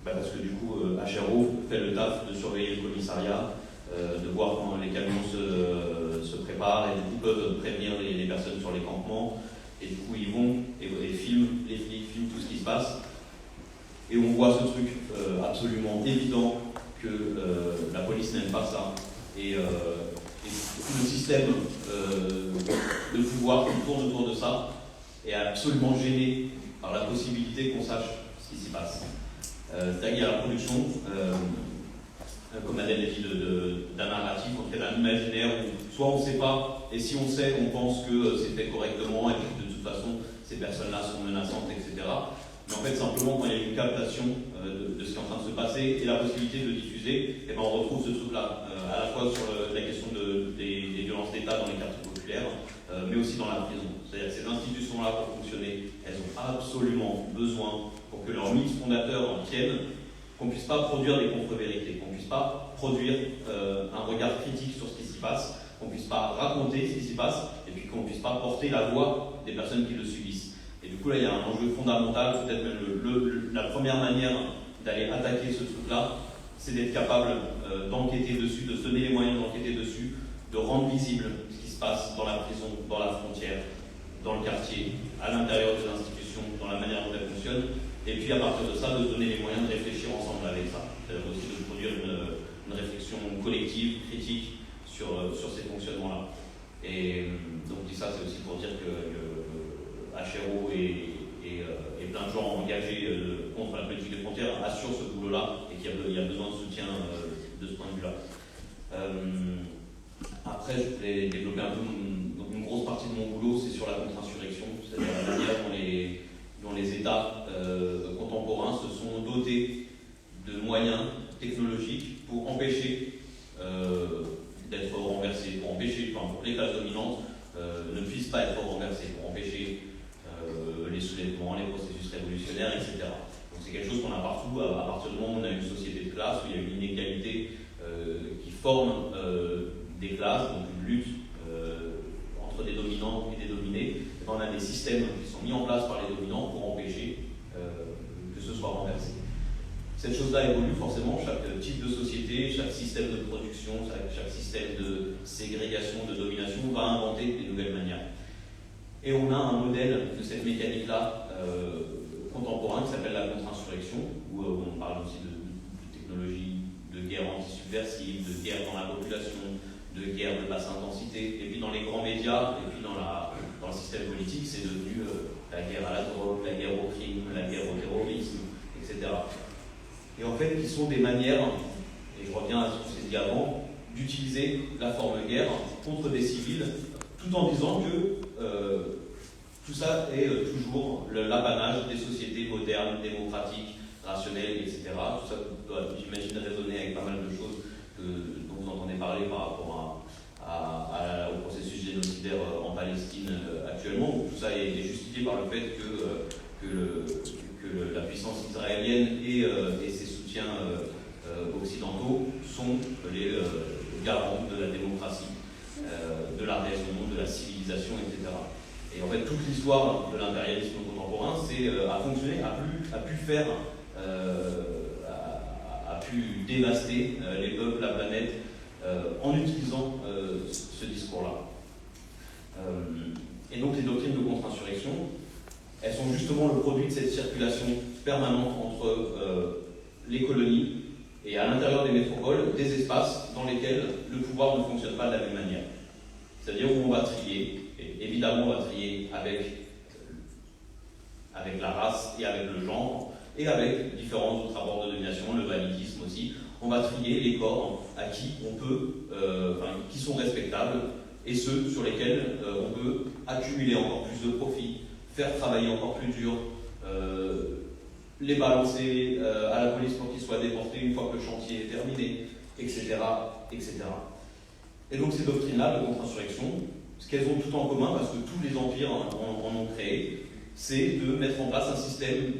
parce que du coup, HRO fait le taf de surveiller le commissariat, de voir comment les camions se préparent et du coup peuvent prévenir les personnes sur les campements. Et du coup, ils vont et filment, les flics filment tout ce qui se passe. Et on voit ce truc absolument évident que la police n'aime pas ça. Et tout le système de pouvoir qui tourne autour de ça est absolument gêné par la possibilité qu'on sache ce qui s'y passe. C'est-à-dire qu'il y a la production, comme Adèle l'a dit, d'un narratif, en tout cas d'un imaginaire où soit on ne sait pas, et si on sait, on pense que c'est fait correctement et que de toute façon ces personnes-là sont menaçantes, etc. Mais en fait, simplement, quand il y a une captation de ce qui est en train de se passer et la possibilité de diffuser, et ben on retrouve ce truc-là, à la fois sur la question des violences d'État dans les quartiers populaires, mais aussi dans la prison. C'est-à-dire que ces institutions-là, pour fonctionner, elles ont absolument besoin, pour que leur mythe fondateur en tienne, qu'on ne puisse pas produire des contre-vérités, qu'on ne puisse pas produire un regard critique sur ce qui s'y passe, qu'on ne puisse pas raconter ce qui s'y passe, et puis qu'on ne puisse pas porter la voix des personnes qui le subissent. Et du coup, là, il y a un enjeu fondamental, peut-être même la première manière d'aller attaquer ce truc-là, c'est d'être capable d'enquêter dessus, de se donner les moyens d'enquêter dessus, de rendre visible ce qui se passe dans la prison, dans la frontière, dans le quartier, à l'intérieur des institutions, dans la manière dont elles fonctionnent, et puis à partir de ça, de se donner les moyens de réfléchir ensemble avec ça. C'est-à-dire aussi de produire une réflexion collective, critique sur ces fonctionnements-là. Et donc, ça, c'est aussi pour dire que HRO et plein de gens engagés contre la politique des frontières assurent ce boulot-là et qu'il y a besoin de soutien de ce point de vue-là. Après, je voulais développer un peu une grosse partie de mon boulot, c'est sur la contre-insurrection, c'est-à-dire la manière dont les États contemporains se sont dotés de moyens technologiques pour empêcher d'être renversés, pour empêcher, pour que les classes dominantes ne puissent pas être renversées, pour empêcher les soulèvements, les processus révolutionnaires, etc. Donc c'est quelque chose qu'on a partout, à partir du moment où on a une société de classe, où il y a une inégalité qui forme des classes, donc une lutte entre des dominants et des dominés, et on a des systèmes qui sont mis en place par les dominants pour empêcher que ce soit renversé. Cette chose-là évolue forcément, chaque type de société, chaque système de production, chaque système de ségrégation, de domination va inventer des nouvelles manières. Et on a un modèle de cette mécanique-là contemporain qui s'appelle la contre-insurrection, où on parle aussi de technologie, de guerre anti-subversive, de guerre dans la population, de guerre de basse intensité. Et puis dans les grands médias, et puis dans le système politique, c'est devenu la guerre à la drogue, la guerre au crime, la guerre au terrorisme, etc. Et en fait, qui sont des manières, et je reviens à ce que j'ai dit avant, d'utiliser la forme guerre contre des civils, tout en disant que tout ça est toujours l'apanage des sociétés modernes, démocratiques, rationnelles, etc. Tout ça doit, j'imagine, résonner avec pas mal de choses dont vous entendez parler par rapport au processus génocidaire en Palestine actuellement, où tout ça est justifié par le fait que la puissance israélienne et ses soutiens occidentaux sont les garants de la démocratie, de la raison, de la civilisation, etc. Et en fait, toute l'histoire de l'impérialisme contemporain a fonctionné, a pu faire pu dévaster les peuples, la planète, en utilisant ce discours-là. Et donc les doctrines de contre-insurrection, elles sont justement le produit de cette circulation permanente entre les colonies et à l'intérieur des métropoles, des espaces dans lesquels le pouvoir ne fonctionne pas de la même manière. C'est-à-dire où on va trier, et évidemment on va trier avec la race et avec le genre, et avec différents autres rapports de domination, le banditisme aussi. On va trier les corps à qui on peut, qui sont respectables, et ceux sur lesquels on peut accumuler encore plus de profit, faire travailler encore plus dur, les balancer à la police pour qu'ils soient déportés une fois que le chantier est terminé, etc., etc. Et donc ces doctrines-là de contre-insurrection, ce qu'elles ont tout en commun, parce que tous les empires en ont créé, c'est de mettre en place un système,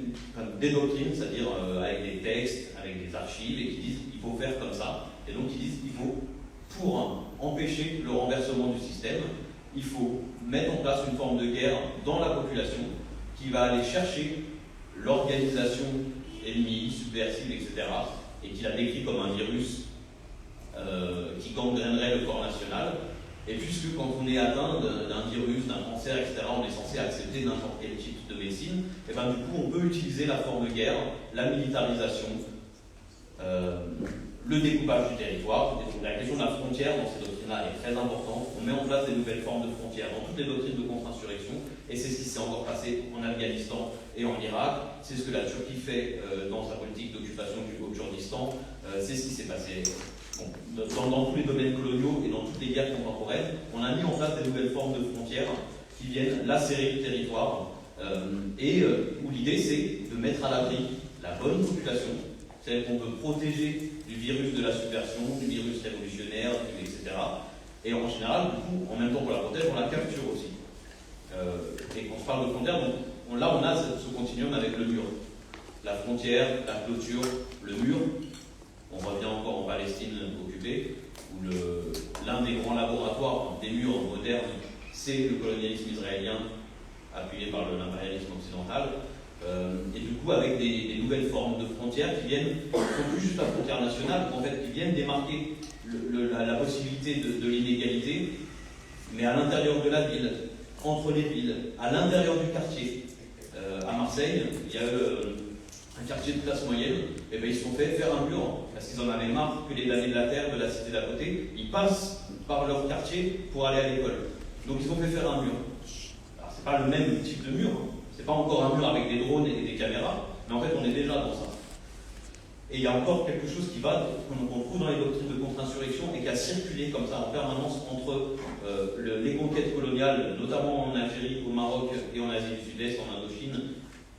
des doctrines, c'est-à-dire avec des textes, avec des archives, et qui disent il faut faire comme ça. Et donc ils disent il faut, pour empêcher le renversement du système, il faut mettre en place une forme de guerre dans la population qui va aller chercher l'organisation ennemie, subversive, etc., et qui la décrit comme un virus qui gangrènerait le corps national. Et puisque quand on est atteint d'un virus, d'un cancer, etc., on est censé accepter n'importe quel type de médecine, et bien du coup on peut utiliser la forme de guerre, la militarisation, le découpage du territoire. Et donc la question de la frontière dans ces doctrines-là est très importante. On met en place des nouvelles formes de frontières dans toutes les doctrines de contre-insurrection, et c'est ce qui s'est encore passé en Afghanistan et en Irak. C'est ce que la Turquie fait dans sa politique d'occupation du Kurdistan. C'est ce qui s'est passé dans tous les domaines coloniaux et dans toutes les guerres contemporaines. On a mis en place des nouvelles formes de frontières qui viennent lacérer le territoire, où l'idée c'est de mettre à l'abri la bonne population, celle qu'on peut protéger du virus de la subversion, du virus révolutionnaire, etc. Et en général, du coup, en même temps qu'on la protège, on la capture aussi. Et quand on parle de frontière, là on a ce continuum avec le mur. La frontière, la clôture, le mur. On revient encore en Palestine occupée, où l'un des grands laboratoires des murs modernes, c'est le colonialisme israélien, appuyé par l'impérialisme occidental. Et du coup, avec des nouvelles formes de frontières qui viennent, ne sont plus juste la frontière nationale, en fait, qui viennent démarquer la possibilité de l'inégalité, mais à l'intérieur de la ville, entre les villes, à l'intérieur du quartier. À Marseille, il y a un quartier de classe moyenne, et bien ils se sont fait faire un mur, parce qu'ils en avaient marre que les damnés de la terre, de la cité d'à côté, ils passent par leur quartier pour aller à l'école. Donc ils ont fait faire un mur. Alors c'est pas le même type de mur, c'est pas encore un mur avec des drones et des caméras, mais en fait on est déjà dans ça. Et il y a encore quelque chose qu'on trouve dans les doctrines de contre-insurrection et qui a circulé comme ça en permanence entre les conquêtes coloniales, notamment en Algérie, au Maroc et en Asie du Sud-Est, en Indochine,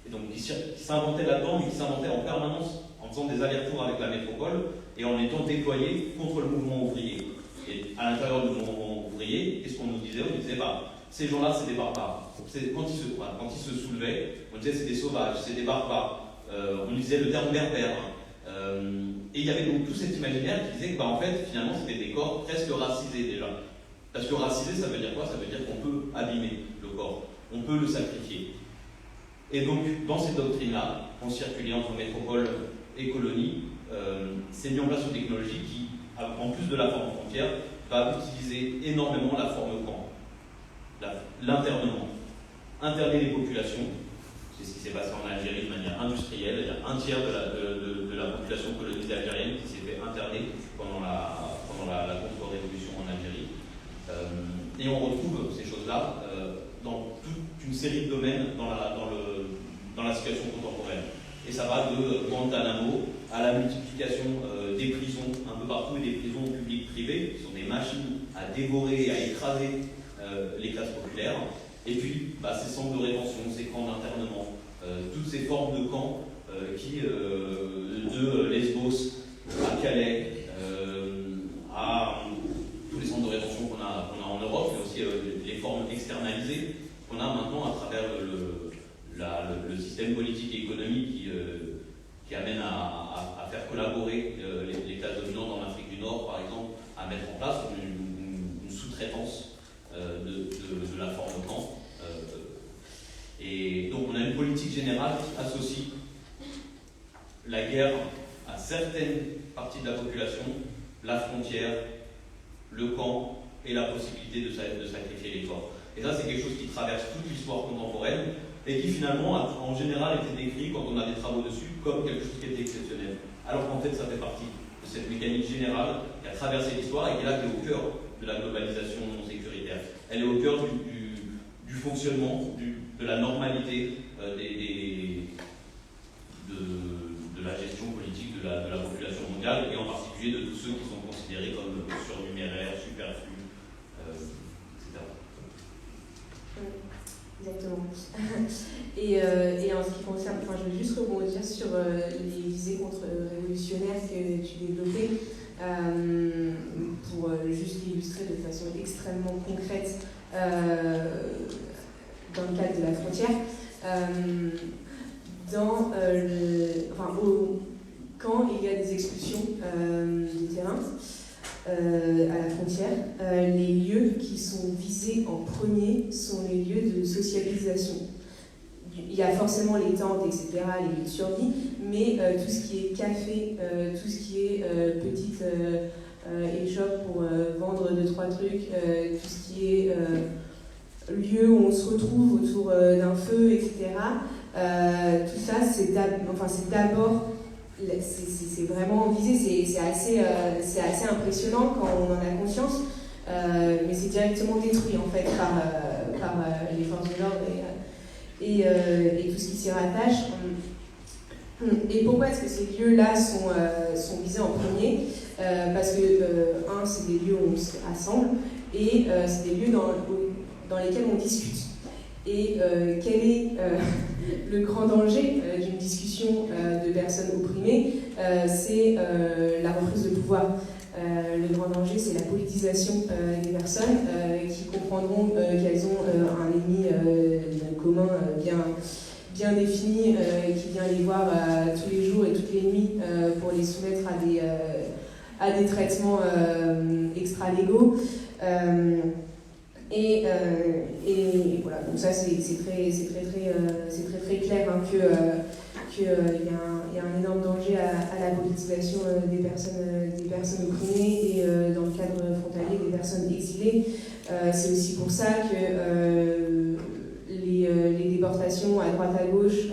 et donc qui s'inventaient là-dedans, mais qui s'inventaient en permanence en faisant des allers-retours avec la métropole et en étant déployés contre le mouvement ouvrier. Et à l'intérieur du mouvement ouvrier, qu'est-ce qu'on nous disait? On disait, ces gens-là, c'est des barbares. Quand ils se soulevaient, on disait c'est des sauvages, c'est des barbares. On disait le terme berbère. Et il y avait donc tout cet imaginaire qui disait que en fait, finalement, c'était des corps presque racisés déjà. Parce que racisé, ça veut dire quoi? Ça veut dire qu'on peut abîmer le corps, on peut le sacrifier. Et donc, dans ces doctrines-là, qui ont circulé entre métropole et colonie, c'est mis en place une technologie qui, en plus de la forme frontière, va utiliser énormément la forme camp, l'internement. Interner les populations, c'est ce qui s'est passé en Algérie de manière industrielle. Il y a un tiers de la population colonisée algérienne qui s'est fait interner pendant la contre-révolution en Algérie. Et on retrouve ces choses-là dans toute une série de domaines dans la situation contemporaine. Et ça va de Guantanamo à la multiplication des prisons un peu partout, et des prisons publiques privées, qui sont des machines à dévorer et à écraser les classes populaires. Et puis, ces centres de rétention, ces camps d'internement, toutes ces formes de camps de Lesbos à Calais, à tous les centres de rétention qu'on a en Europe, mais aussi les formes externalisées qu'on a maintenant à travers le système politique et économique qui amène à faire collaborer les classes dominantes en Afrique du Nord, par exemple, à mettre en place une sous-traitance de la forme de camp. Et donc on a une politique générale qui associe la guerre à certaines et la possibilité de sacrifier les corps. Et ça, c'est quelque chose qui traverse toute l'histoire contemporaine et qui finalement, en général, été décrit, quand on a des travaux dessus, comme quelque chose qui était exceptionnel. Alors qu'en fait, ça fait partie de cette mécanique générale qui a traversé l'histoire et qui est là, qui est au cœur de la globalisation sécuritaire. Elle est au cœur du fonctionnement, de la normalité de la gestion politique de la population mondiale, et en particulier de tous ceux qui sont considérés comme surnuméraires, superflus, etc. Exactement. Et en ce qui concerne, je veux juste rebondir sur les visées contre-révolutionnaires que tu développais, pour juste l'illustrer de façon extrêmement concrète dans le cadre de la frontière. Quand il y a des expulsions du terrain à la frontière, les lieux qui sont visés en premier sont les lieux de socialisation. Il y a forcément les tentes, etc., les lieux de survie, mais tout ce qui est café, tout ce qui est petite échoppe pour vendre 2-3 trucs, tout ce qui est lieu où on se retrouve autour d'un feu, etc., tout ça, c'est d'abord, c'est vraiment visé, c'est assez impressionnant quand on en a conscience, mais c'est directement détruit en fait par les forces de l'ordre et tout ce qui s'y rattache. Et pourquoi est-ce que ces lieux-là sont visés en premier? Parce que, c'est des lieux où on se rassemble, et c'est des lieux dans lesquels on discute. Et quel est le grand danger d'une discussion de personnes opprimées? C'est la reprise de pouvoir. Le grand danger, c'est la politisation des personnes qui comprendront qu'elles ont un ennemi commun bien défini, qui vient les voir tous les jours et toutes les nuits pour les soumettre à des traitements extra-légaux. Et voilà, donc ça c'est très clair qu'il y a un énorme danger à la politisation des personnes opprimées et dans le cadre frontalier des personnes exilées. C'est aussi pour ça que les déportations à droite à gauche,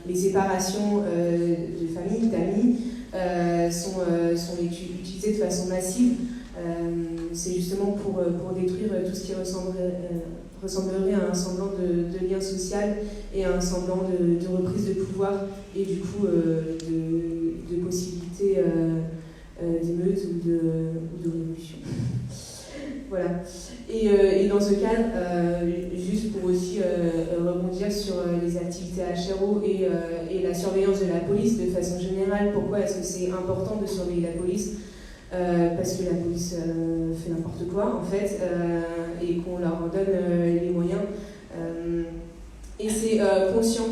les séparations de familles, d'amis sont utilisées de façon massive. C'est justement pour détruire tout ce qui ressemblerait à un semblant de lien social et à un semblant de reprise de pouvoir et du coup de possibilités d'émeutes ou de révolution. Voilà. Et dans ce cadre, juste pour aussi rebondir sur les activités à HRO et la surveillance de la police de façon générale, pourquoi est-ce que c'est important de surveiller la police? Parce que la police fait n'importe quoi en fait et qu'on leur en donne les moyens et c'est conscient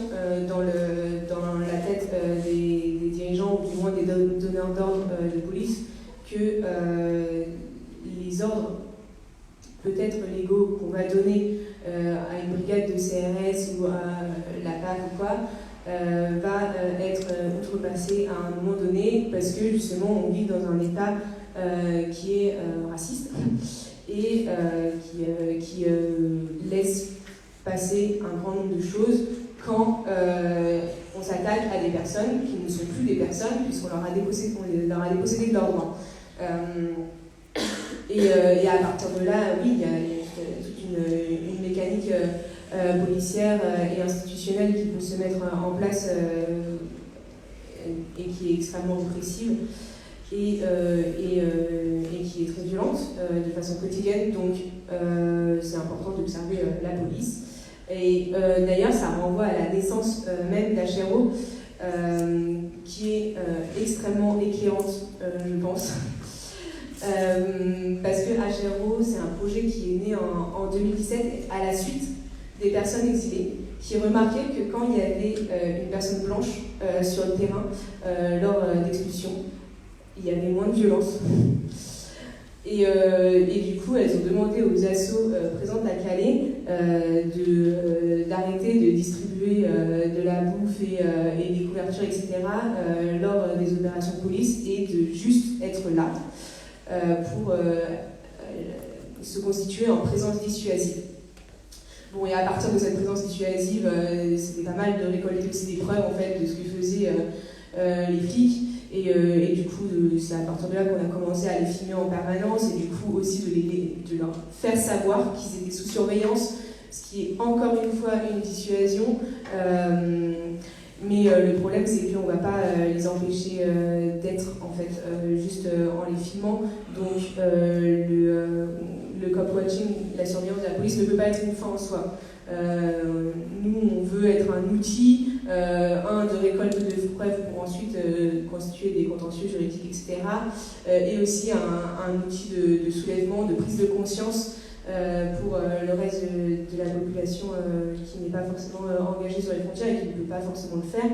dans la tête des dirigeants ou du moins des donneurs d'ordre de police que les ordres peut-être légaux qu'on va donner à une brigade de CRS ou à la PAC ou quoi va être outrepassé à un moment donné parce que justement on vit dans un État qui est raciste et qui laisse passer un grand nombre de choses quand on s'attaque à des personnes qui ne sont plus des personnes puisqu'on leur a dépossédé de leurs droits. Et à partir de là, oui, il y a toute une mécanique policière et institutionnelle qui peut se mettre en place et qui est extrêmement répressive et qui est très violente de façon quotidienne. Donc c'est important d'observer la police. Et d'ailleurs, ça renvoie à la naissance même d'HRO qui est extrêmement éclairante, je pense. Parce que HRO, c'est un projet qui est né en 2017 à la suite des personnes exilées qui remarquaient que quand il y avait une personne blanche sur le terrain lors d'expulsion, il y avait moins de violence. Et du coup, elles ont demandé aux assos présentes à Calais d'arrêter de distribuer de la bouffe et des couvertures, etc. Lors des opérations police et de juste être là pour se constituait en présence dissuasive. Bon, et à partir de cette présence dissuasive, c'était pas mal de récolter aussi des preuves en fait de ce que faisaient les flics. Et du coup, c'est à partir de là qu'on a commencé à les filmer en permanence et du coup aussi de leur faire savoir qu'ils étaient sous surveillance, ce qui est encore une fois une dissuasion. Mais le problème, c'est qu'on ne va pas les empêcher d'être en fait juste en les filmant. Donc le cop watching, la surveillance de la police ne peut pas être une fin en soi. Nous, on veut être un outil, de récolte de preuves pour ensuite constituer des contentieux juridiques, etc. Et aussi un outil de soulèvement, de prise de conscience pour le reste de la population qui n'est pas forcément engagée sur les frontières et qui ne peut pas forcément le faire.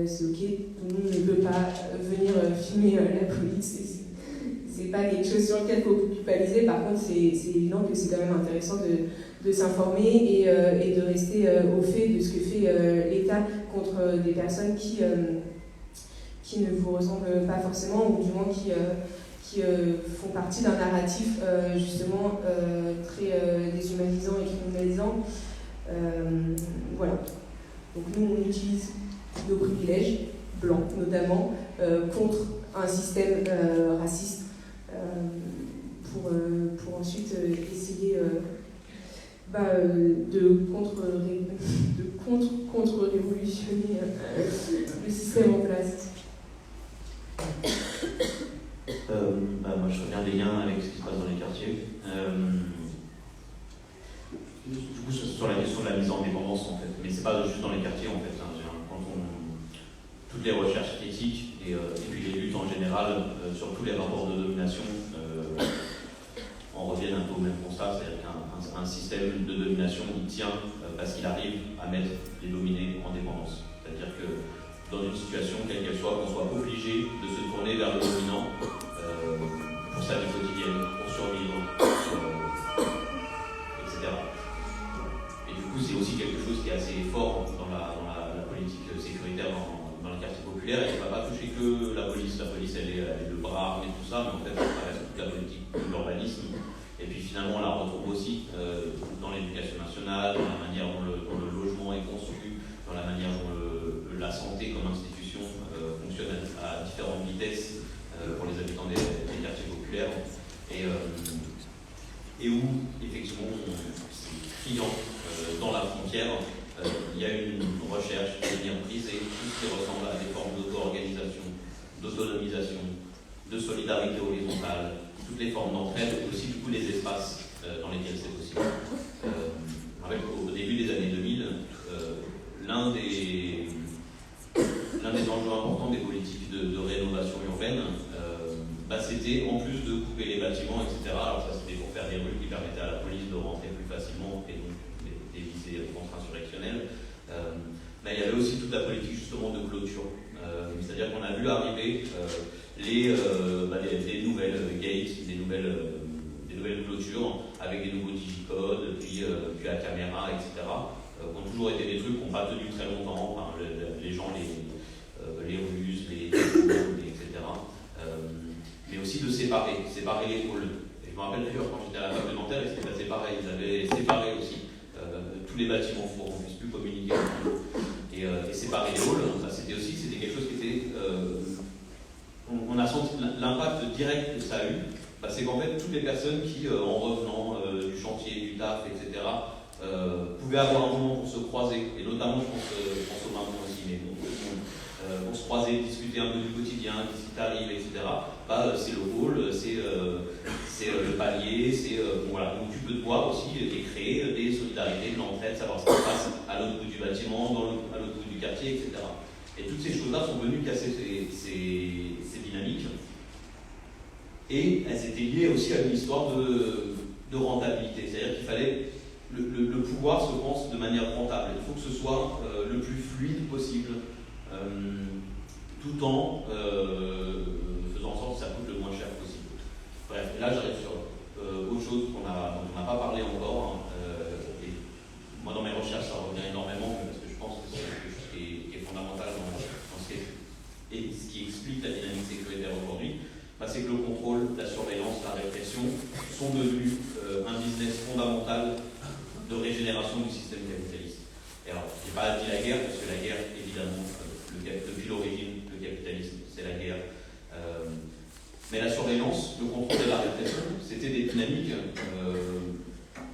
C'est ok, tout le monde ne peut pas venir filmer la police. C'est pas quelque chose sur lequel il faut culpabiliser. Par contre, c'est évident que c'est quand même intéressant de s'informer et de rester au fait de ce que fait l'État contre des personnes qui ne vous ressemblent pas forcément, ou du moins qui font partie d'un narratif justement très déshumanisant et criminalisant. Voilà. Donc nous, on utilise nos privilèges, blancs notamment, contre un système raciste pour ensuite essayer de contre-révolutionner le système en place. Moi, je ferais bien des liens avec ce qui se passe dans les quartiers. Du coup, sur la question de la mise en dépendance, en fait, mais c'est pas juste dans les quartiers, en fait. Hein. Toutes les recherches critiques et puis les luttes en général sur tous les rapports de domination, on revient un peu au même constat, c'est-à-dire qu'un système de domination, il tient parce qu'il arrive à mettre les dominés en dépendance. C'est-à-dire que dans une situation, quelle qu'elle soit, qu'on soit obligé de se tourner vers le dominant pour sa vie quotidienne, pour survivre, etc. Et du coup, c'est aussi quelque chose qui est assez fort dans la politique sécuritaire dans les quartiers populaires, et qui ne va pas toucher que la police. La police, elle est le bras armé de tout ça, mais en fait, ça reste toute la politique de l'urbanisme. Et puis finalement, on la retrouve aussi dans l'éducation nationale, dans la manière dont le logement est conçu, dans la manière dont la santé comme institution fonctionne à différentes vitesses pour les habitants des quartiers populaires, et où effectivement c'est criant dans la frontière. Il y a une recherche de venir briser tout ce qui ressemble à des formes d'auto-organisation, d'autonomisation, de solidarité horizontale, toutes les formes d'entraide, et aussi du coup les espaces dans lesquels c'est possible. Au début des années 2000, l'un des enjeux importants des politiques de rénovation urbaine, c'était en plus de couper les bâtiments, etc. Alors ça c'était pour faire des rues qui permettaient à la police de rentrer plus facilement et donc des visées contre-insurrectionnelles. Mais il y avait aussi toute la politique justement de clôture. C'est-à-dire qu'on a vu arriver les nouvelles gates, des nouvelles clôtures avec des nouveaux digicodes, puis la caméra, etc. Qui ont toujours été des trucs qui n'ont pas tenu très longtemps. Enfin, les gens les ruses, etc. Mais aussi de séparer les pôles. Et je me rappelle d'ailleurs quand j'étais à la parlementaire, il s'était passé pareil. Ils avaient séparé aussi tous les bâtiments pour qu'on ne puisse plus communiquer et séparer les halls. C'était quelque chose qui était. On a senti l'impact direct que ça a eu. C'est qu'en fait, toutes les personnes qui, en revenant du chantier, du taf, etc., pouvaient avoir un moment pour se croiser, et notamment, je pense aux mamans aussi, mais pour se croiser, discuter un peu du quotidien, qu'est-ce qui t'arrive, etc. C'est le hall, c'est le palier, voilà, où tu peux te voir aussi et créer des solidarités, de l'entraide, savoir ce qui se passe à l'autre bout du bâtiment, à l'autre bout du quartier, etc. Et toutes ces choses-là sont venues casser ces dynamiques. Et elles étaient liées aussi à une histoire de rentabilité. C'est-à-dire qu'il fallait. Le pouvoir se pense de manière rentable. Il faut que ce soit le plus fluide possible, tout en faisant en sorte que ça coûte le moins cher possible. Bref, et là j'arrive sur autre chose dont on n'a pas parlé encore. Et moi, dans mes recherches, ça revient énormément, parce que je pense que c'est quelque chose qui est fondamental dans ce qui explique la dynamique sécuritaire aujourd'hui. C'est que le contrôle, la surveillance, la répression sont devenus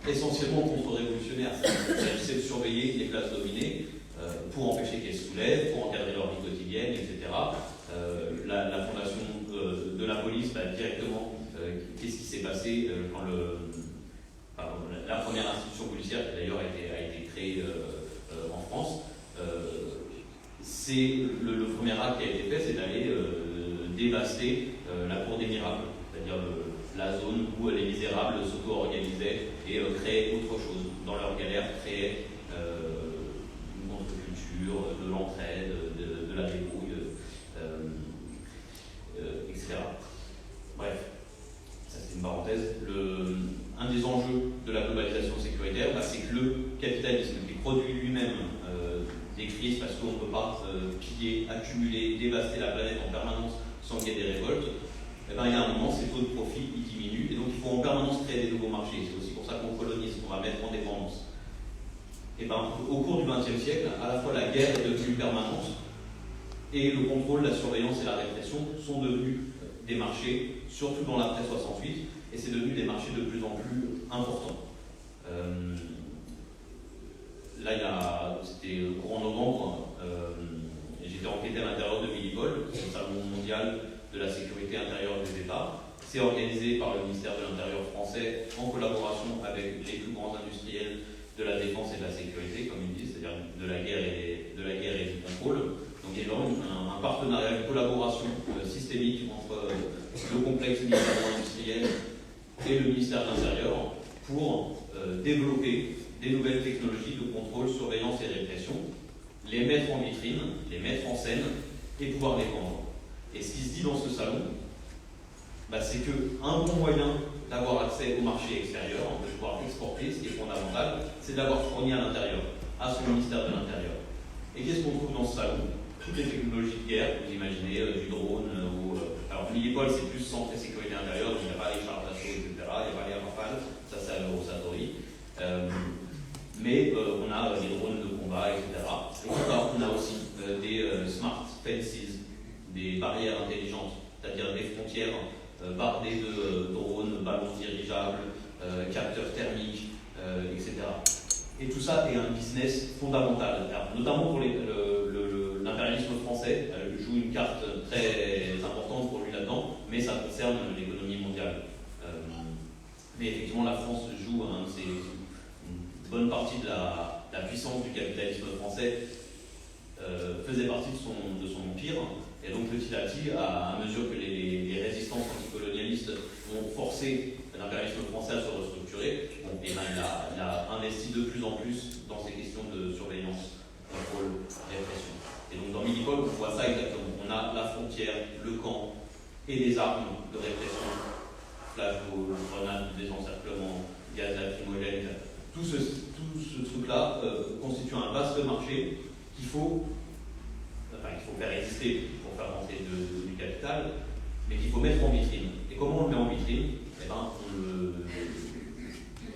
essentiellement contre-révolutionnaire. Il s'agissait de surveiller les classes dominées pour empêcher qu'elles se soulèvent, pour encadrer leur vie quotidienne, etc. La fondation de la police, directement, qu'est-ce qui s'est passé quand la première institution policière, qui d'ailleurs a été créée en France, c'est le premier acte qui a été fait, c'est d'aller dévaster la cour des miracles, c'est-à-dire la zone où les misérables s'auto-organisaient et créaient autre chose. Dans leur galère, créaient une contre-culture, de l'entraide, de la débrouille, etc. Bref, ça c'est une parenthèse. Un des enjeux de la globalisation sécuritaire, c'est que le capitalisme qui produit lui-même des crises parce qu'on ne peut pas piller, accumuler, dévaster la planète en permanence sans qu'il y ait des révoltes, il y a un moment, ces taux de profit ils diminuent et donc il faut en permanence créer des nouveaux marchés. C'est aussi pour ça qu'on colonise, qu'on va mettre en dépendance. Au cours du XXe siècle, à la fois la guerre est devenue permanente et le contrôle, la surveillance et la répression sont devenus des marchés, surtout dans l'après 68, et c'est devenu des marchés de plus en plus importants. Là, c'était le courant novembre, j'étais enquêté à l'intérieur de Milipol, le salon mondial de la sécurité intérieure des États. C'est organisé par le ministère de l'Intérieur français en collaboration avec les plus grands industriels de la défense et de la sécurité, comme ils disent, c'est-à-dire de la guerre et du contrôle. Donc il y a vraiment un partenariat, une collaboration systémique entre le complexe militaro-industriel et le ministère de l'Intérieur pour développer des nouvelles technologies de contrôle, surveillance et répression, les mettre en vitrine, les mettre en scène et pouvoir les vendre. Et ce qui se dit dans ce salon, c'est qu'un bon moyen d'avoir accès au marché extérieur, de pouvoir exporter, ce qui est fondamental, c'est d'avoir fourni à l'intérieur, à son ministère de l'Intérieur. Et qu'est-ce qu'on trouve dans ce salon? Toutes les technologies de guerre, vous imaginez, du drone, alors Milipol c'est plus centré sécurité intérieure, donc il n'y a pas les chars d'assaut, etc., il n'y a pas les Rafales, ça c'est à l'Eurosatori. Mais on a des drones de combat, etc. Et on a aussi des smart fences, des barrières intelligentes, c'est-à-dire des frontières bardées de drones, ballons dirigeables, capteurs thermiques, etc. Et tout ça est un business fondamental, alors, notamment pour l'impérialisme français, joue une carte très importante pour lui là-dedans, mais ça concerne l'économie mondiale. Mais effectivement, la France joue une bonne partie de la puissance du capitalisme français faisait partie de son empire. Et donc petit à petit, à mesure que les résistances anticolonialistes ont forcé l'impérialisme français à se restructurer, il a investi de plus en plus dans ces questions de surveillance, contrôle, répression. Et donc dans Milipol, on voit ça exactement. On a la frontière, le camp et des armes de répression, flashballs, grenades de désencerclement, gaz lacrymogène. Tout ce truc-là constitue un vaste marché qu'il faut faire exister pour faire rentrer du capital, mais qu'il faut mettre en vitrine. Et comment on le met en vitrine? On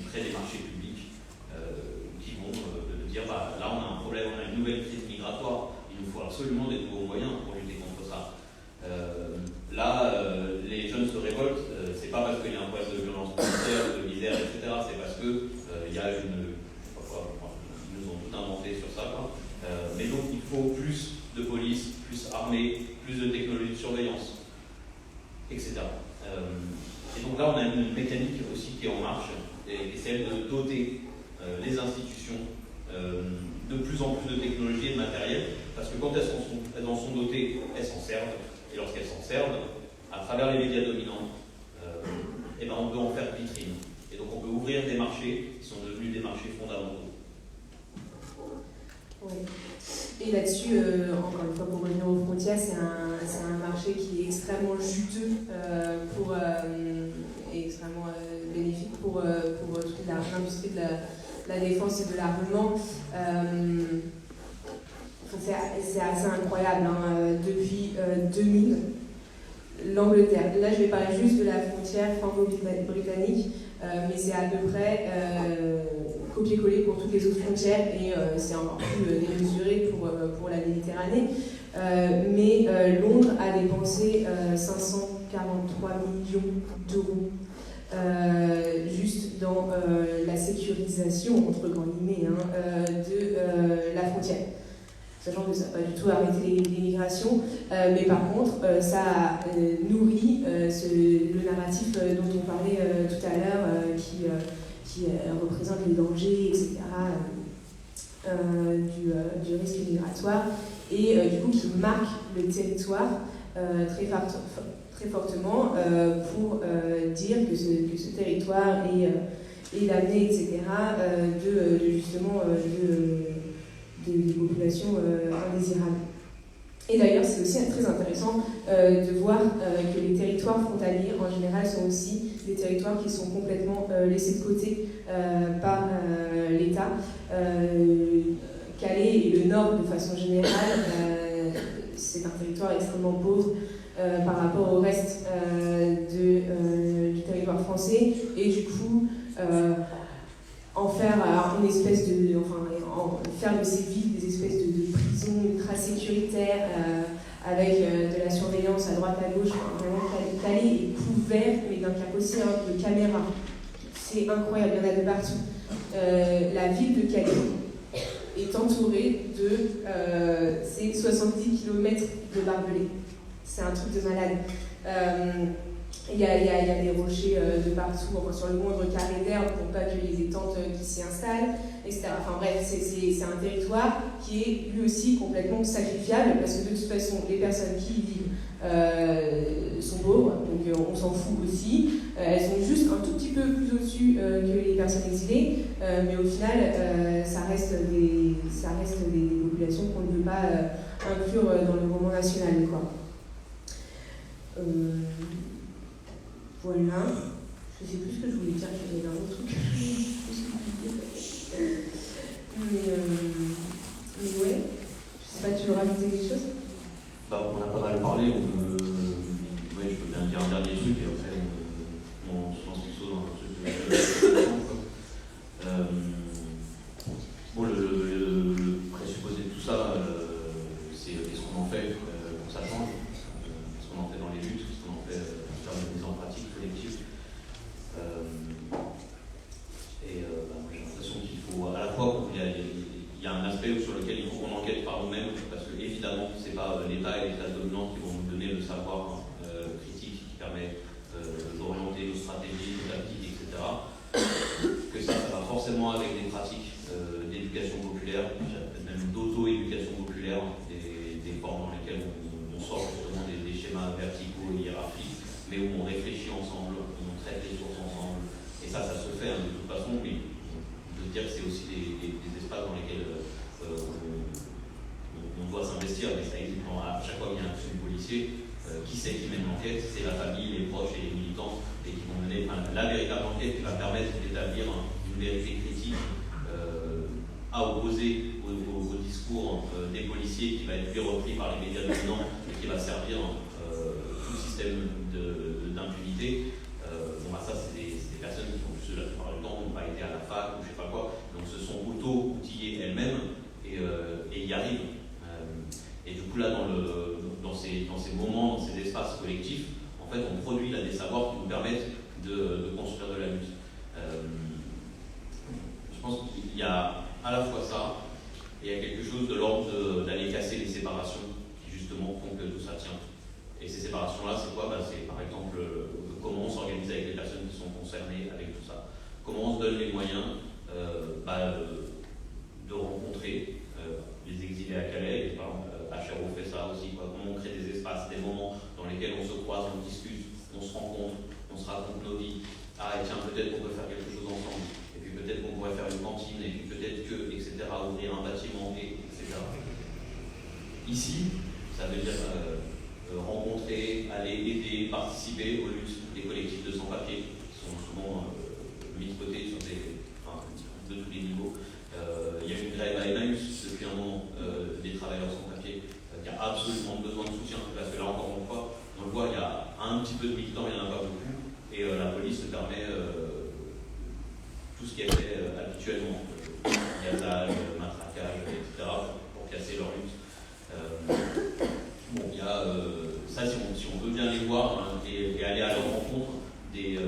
crée des marchés publics qui vont dire là on a un problème, on a une nouvelle crise migratoire, il nous faut absolument des nouveaux moyens pour lutter contre ça. Les jeunes se révoltent, c'est pas parce qu'il y a un problème de violence policière, de misère, etc. C'est parce que il y a ils nous ont tout inventé sur ça, quoi. Mais donc il faut plus de police, plus armée, plus de technologie de surveillance, etc. Et donc là, on a une mécanique aussi qui est en marche, et celle de doter les institutions de plus en plus de technologies et de matériel, parce que quand elles en sont dotées, elles s'en servent, et lorsqu'elles s'en servent, à travers les médias dominants, on peut en faire vitrine. Et donc on peut ouvrir des marchés qui sont devenus des marchés fondamentaux. Oui. Et là-dessus, encore une fois, pour revenir aux frontières, c'est un marché qui est extrêmement juteux et extrêmement bénéfique pour toute l'industrie de la défense et de l'armement. C'est assez incroyable. Depuis 2000, l'Angleterre, là je vais parler juste de la frontière franco-britannique, mais c'est à peu près copier-coller pour toutes les autres frontières et c'est encore plus démesuré pour la Méditerranée. Mais Londres a dépensé 543 millions d'euros juste dans la sécurisation, entre grands guillemets, de la frontière. Sachant que ça n'a pas du tout arrêté les migrations, mais par contre, ça a nourri le narratif dont on parlait tout à l'heure, qui représente les dangers, etc., du risque migratoire, et du coup qui marque le territoire très fortement pour dire que ce territoire est l'amener, etc., des populations indésirables. Et d'ailleurs, c'est aussi très intéressant de voir que les territoires frontaliers, en général, sont aussi des territoires qui sont complètement laissés de côté par l'État. Calais et le Nord, de façon générale, c'est un territoire extrêmement pauvre par rapport au reste du territoire français. Et du coup, en faire une espèce faire de ces villes des espèces de prisons ultra sécuritaires avec de la surveillance à droite à gauche. Vraiment, Calais est couvert, mais d'un cap aussi de caméras. C'est incroyable, il y en a de partout. La ville de Calais est entourée de 70 km de barbelés. C'est un truc de malade. Il y a des rochers de partout, sur le moindre carré d'herbe pour pas qu'il y ait des tentes qui s'y installent, etc. Enfin bref, c'est un territoire qui est lui aussi complètement sacrifiable parce que de toute façon, les personnes qui y vivent sont pauvres, donc on s'en fout aussi. Elles sont juste un tout petit peu plus au-dessus que les personnes exilées, mais au final, ça reste des populations qu'on ne peut pas inclure dans le roman national, quoi. Voilà, je sais plus ce que je voulais dire, il y avait un autre truc. Mais ouais, je sais pas, tu veux rajouter quelque chose? On a pas mal parlé, je peux bien dire un dernier truc et après on se lance plutôt dans un truc le présupposé de tout ça, c'est qu'est-ce qu'on en fait pour ça change, qu'est-ce qu'on en fait dans les luttes, qu'est-ce qu'on en fait en termes de mise en pratique collective. Moi j'ai l'impression qu'il faut à la fois, il y a un aspect sur lequel il faut qu'on enquête par nous-mêmes, parce que évidemment c'est pas l'État et les classes dominantes qui vont nous donner le savoir critique qui permet d'orienter nos stratégies, nos tactiques, etc. Que ça va forcément avec des pratiques d'éducation populaire, même d'auto-éducation populaire, des formes dans lesquelles on sort justement des schémas verticaux et hiérarchiques, mais où on réfléchit ensemble, où on traite les sources ensemble. Et ça se fait de toute façon, mais on peut dire que c'est aussi des espaces dans lesquels on doit s'investir, mais ça existe à chaque fois qu'il y a un action policier. Qui c'est qui mène l'enquête? C'est la famille, les proches et les militants, et qui vont mener la véritable enquête qui va permettre d'établir une vérité critique à opposer au discours des policiers, qui va être puis repris par les médias dominants et qui va servir tout le système d'impunité. Ça, c'est des personnes qui, la plupart du temps, n'ont pas été à la fac ou je sais pas quoi, donc se sont auto-outillées elles-mêmes et y arrivent. Et du coup, là, dans ces moments, dans ces espaces collectifs, en fait, on produit là des savoirs qui nous permettent de construire de la lutte. Je pense qu'il y a à la fois ça, et il y a quelque chose de l'ordre d'aller casser les séparations qui, justement, font que tout ça tient. Et ces séparations-là, c'est quoi? C'est par exemple comment on s'organise avec les personnes qui sont concernées avec tout ça. Comment on se donne les moyens de rencontrer les exilés à Calais. Par exemple, HRO fait ça aussi. Comment on crée des espaces, des moments dans lesquels on se croise, on discute, on se rencontre, on se raconte nos vies. Ah, et tiens, peut-être qu'on peut faire quelque chose ensemble. Et puis peut-être qu'on pourrait faire une cantine, et puis peut-être que, etc., ouvrir un bâtiment, etc. Ici, ça veut dire rencontrer, aller aider, participer aux luttes des collectifs de sans-papiers qui sont souvent mis de côté de tous les niveaux. Il y a une grève à Emmaüs depuis un moment des travailleurs sans-papiers qui a absolument besoin de soutien, parce que là encore une fois, on le voit, il y a un petit peu de militants, il n'y en a pas beaucoup, et la police se permet tout ce qui est fait habituellement, gazage, matraquage, etc., pour casser leur lutte. Il y a ça, si on veut bien les voir et aller à leur rencontre, des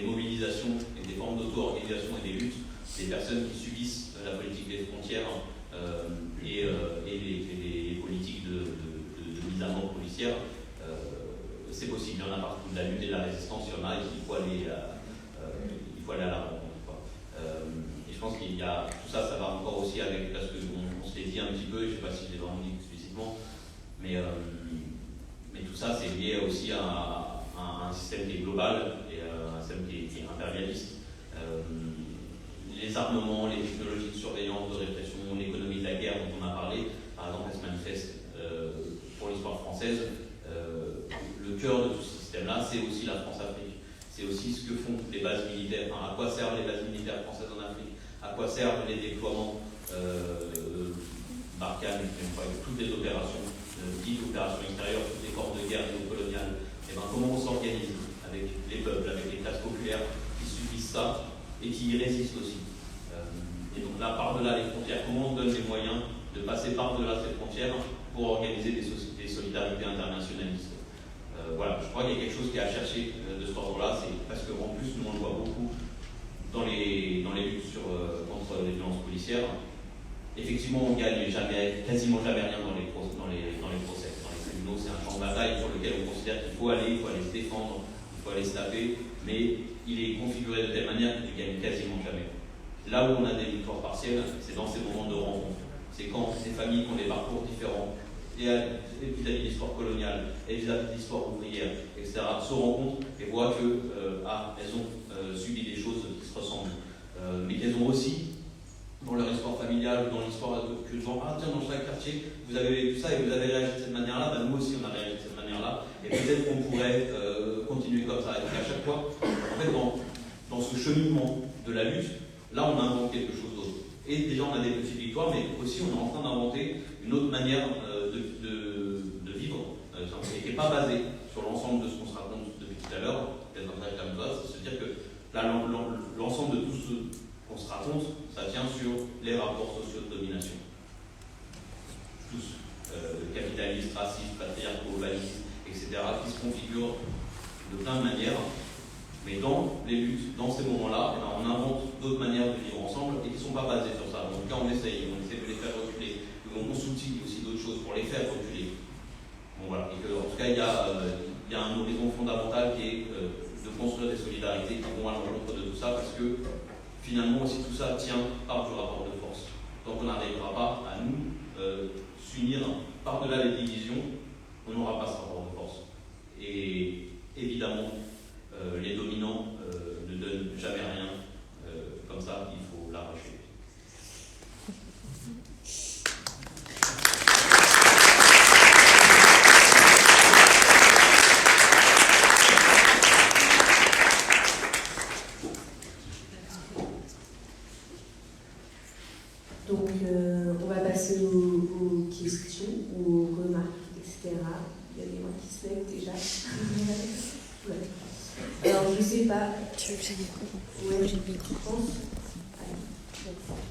mobilisations et des formes d'auto-organisation et des luttes, des personnes qui subissent la politique des frontières et les politiques de mise à mort policière, c'est possible. Il y en a partout. De la lutte et de la résistance, il y en a, et il faut aller à la rencontre. Et je pense qu'il y a tout ça, ça va encore aussi avec, parce qu'on se l'est dit un petit peu, je ne sais pas si je l'ai vraiment dit explicitement, mais tout ça c'est lié aussi à un système qui est global et un système qui est impérialiste. Les armements, les technologies de surveillance, de répression, l'économie de la guerre dont on a parlé, par exemple, elle se manifeste pour l'histoire française. Le cœur de tout ce système-là, c'est aussi la France-Afrique. C'est aussi ce que font les bases militaires. Enfin, à quoi servent les bases militaires françaises en Afrique? À quoi servent les déploiements Barkhane, toutes les opérations dites opérations extérieures, toutes les formes de guerre néocoloniales? Et ben, comment on s'organise avec les peuples, avec les classes populaires qui subissent ça et qui y résistent aussi. Et donc là, par-delà les frontières, comment on donne les moyens de passer par-delà ces frontières pour organiser des solidarités internationalistes? Voilà, je crois qu'il y a quelque chose qui est à chercher de cet ordre-là, c'est parce qu'en plus, nous on le voit beaucoup dans les luttes contre les violences policières. Effectivement, on ne gagne quasiment jamais rien dans les procès, dans les tribunaux. C'est un champ de bataille sur lequel on considère qu'il faut aller se défendre, il faut aller se taper, mais il est configuré de telle manière qu'il ne gagne quasiment jamais. Là où on a des victoires partielles, c'est dans ces moments de rencontre. C'est quand ces familles qui ont des parcours différents, et vis-à-vis de l'histoire coloniale, et vis-à-vis de l'histoire ouvrière, etc., se rencontrent et voient qu'elles ont subi des choses qui se ressemblent. Mais qu'elles ont aussi, dans leur histoire familiale, dans l'histoire que dans chaque quartier, vous avez vécu ça et vous avez réagi de cette manière-là, nous aussi on a réagi de cette manière-là, et peut-être qu'on pourrait continuer comme ça. Et donc à chaque fois, en fait, dans ce cheminement de la lutte, là on invente quelque chose d'autre. Et déjà on a des petites victoires, mais aussi on est en train d'inventer une autre manière de vivre, et qui n'est pas basée sur l'ensemble de ce qu'on se raconte depuis tout à l'heure, peut-être un comme ça, c'est se dire que là, l'ensemble de tout ce qu'on se raconte, ça tient sur les rapports sociaux de domination. Tous, capitalistes, racistes, patriarcaux, globalistes, etc., qui se configurent de plein de manières. Mais dans les luttes, dans ces moments-là, on invente d'autres manières de vivre ensemble et qui ne sont pas basées sur ça. Donc là, on essaie de les faire reculer. On s'outille aussi d'autres choses pour les faire reculer. Bon, voilà. Et en tout cas, il y a un horizon fondamental qui est de construire des solidarités qui vont à l'encontre de tout ça, parce que finalement, si tout ça tient par du rapport de force, tant qu'on n'arrivera pas à nous s'unir par-delà les divisions, on n'aura pas ce rapport de force. Et évidemment, les dominants ne donnent jamais rien comme ça, il faut l'arracher. Donc, on va passer aux questions, aux remarques, etc. Il y a des gens qui se lèvent déjà. Ouais. Alors, je sais pas. Tu veux que j'ai le micro? Ouais, J'ai le micro. je pense.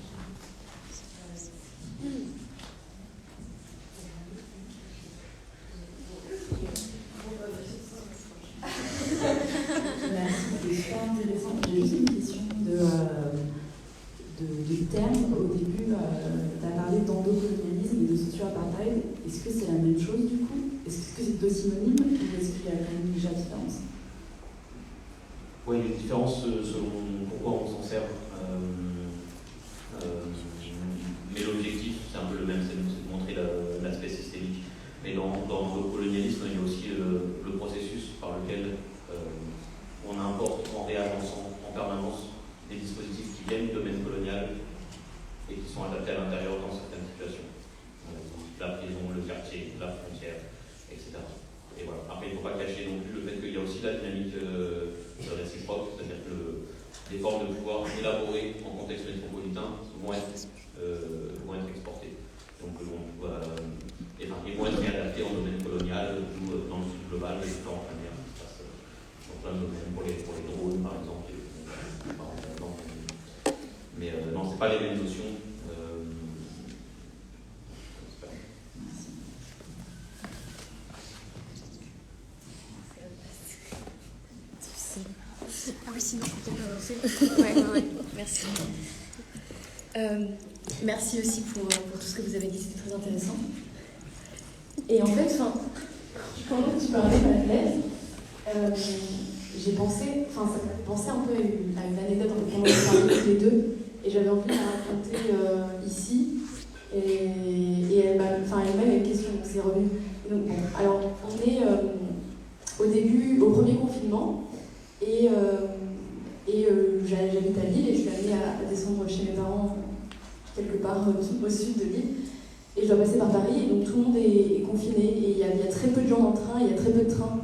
Merci, c'était super intéressant. J'ai juste une question de terme. Au début, tu as parlé d'endocolonialisme et de socio-apartheid. Est-ce que c'est la même chose du coup? Est-ce que c'est deux synonymes ou est-ce qu'il y a quand même une légère différence? Oui, il y a une différence selon pourquoi on s'en sert. Mais l'objectif, c'est un peu le même, c'est de montrer l'aspect systémique. Mais dans le colonialisme, il y a aussi le processus par lequel on importe en réagençant en permanence des dispositifs qui viennent du domaine colonial et qui sont adaptés à l'intérieur dans certaines situations. La prison, le quartier, la frontière, etc. Et voilà. Après, il ne faut pas cacher non plus le fait qu'il y a aussi la dynamique réciproque, c'est-à-dire que les formes de pouvoir élaborées en contexte métropolitain vont être exportées. Donc, ils vont être réadaptés en domaine colonial, ou dans le sud global, de différentes manières. Ça se passe dans plein de domaines, pour les drones, par exemple. Mais non, ce n'est pas les mêmes notions. Ah oui, sinon, on peut avancer. Merci aussi pour tout ce que vous avez dit, c'était très intéressant. Et en fait, pendant que tu parlais, Madeleine, j'ai pensé un peu à une anecdote pendant que vous parliez tous les deux, et j'avais envie de la raconter ici. Et elle m'a une question, donc c'est revenu. Donc, bon, alors, on est au premier confinement, et j'habite à Lille, et je suis amenée à descendre chez mes parents quelque part au sud de Lille. Et je dois passer par Paris, et donc tout le monde est confiné, et il y a très peu de gens dans le train, il y a très peu de trains.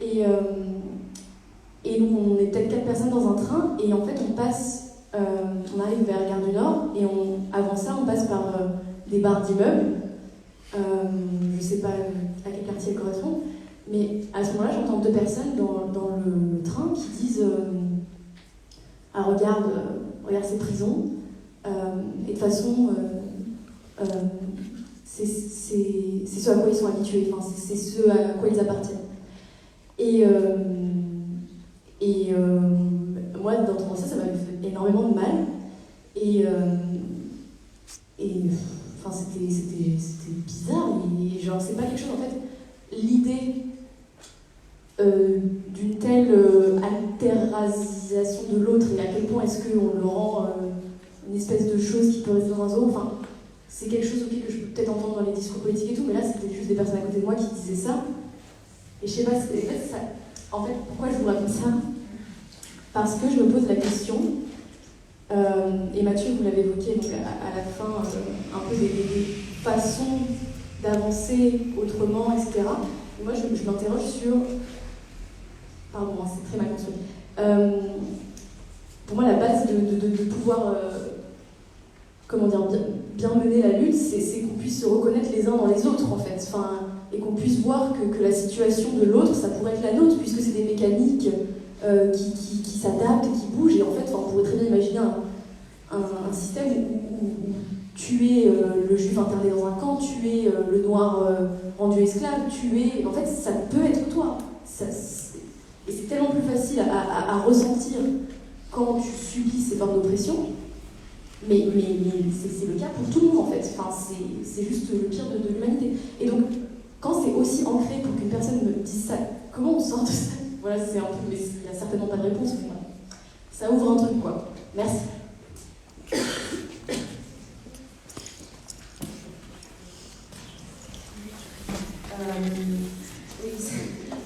Et donc on est peut-être 4 personnes dans un train, et en fait on arrive vers Gare du Nord, et avant ça on passe par des barres d'immeubles. Je sais pas à quel quartier elles correspondent, mais à ce moment-là j'entends 2 personnes dans le train qui disent regarde ces prisons, et de toute façon c'est ce à quoi ils sont habitués, c'est ce à quoi ils appartiennent. Et moi, d'entendre ça m'a fait énormément de mal. C'était bizarre. Et genre, c'est pas quelque chose, en fait, l'idée d'une telle altérisation de l'autre, et à quel point est-ce qu'on le rend une espèce de chose qui peut rester dans un zoo. C'est quelque chose que je peux peut-être entendre dans les discours politiques et tout, mais là c'était juste des personnes à côté de moi qui disaient ça. Et je sais pas, en fait, pourquoi je vous raconte ça? Parce que je me pose la question, et Mathieu vous l'avez évoqué donc à la fin, un peu des façons d'avancer autrement, etc. Et moi je m'interroge sur... Pardon, c'est très mal construit. Pour moi la base de pouvoir... bien mener la lutte, c'est qu'on puisse se reconnaître les uns dans les autres, en fait. Et qu'on puisse voir que la situation de l'autre, ça pourrait être la nôtre, puisque c'est des mécaniques qui s'adaptent, qui bougent. Et en fait, on pourrait très bien imaginer un système où tuer le juif interné dans un camp, tuer le noir rendu esclave, en fait, ça peut être toi. Et c'est tellement plus facile à ressentir quand tu subis ces formes d'oppression. Mais c'est le cas pour tout le monde en fait, c'est juste le pire de l'humanité. Et donc, quand c'est aussi ancré pour qu'une personne me dise ça, comment on sort de ça? Voilà, c'est un peu, mais il n'y a certainement pas de réponse, mais voilà. Ça ouvre un truc quoi. Merci.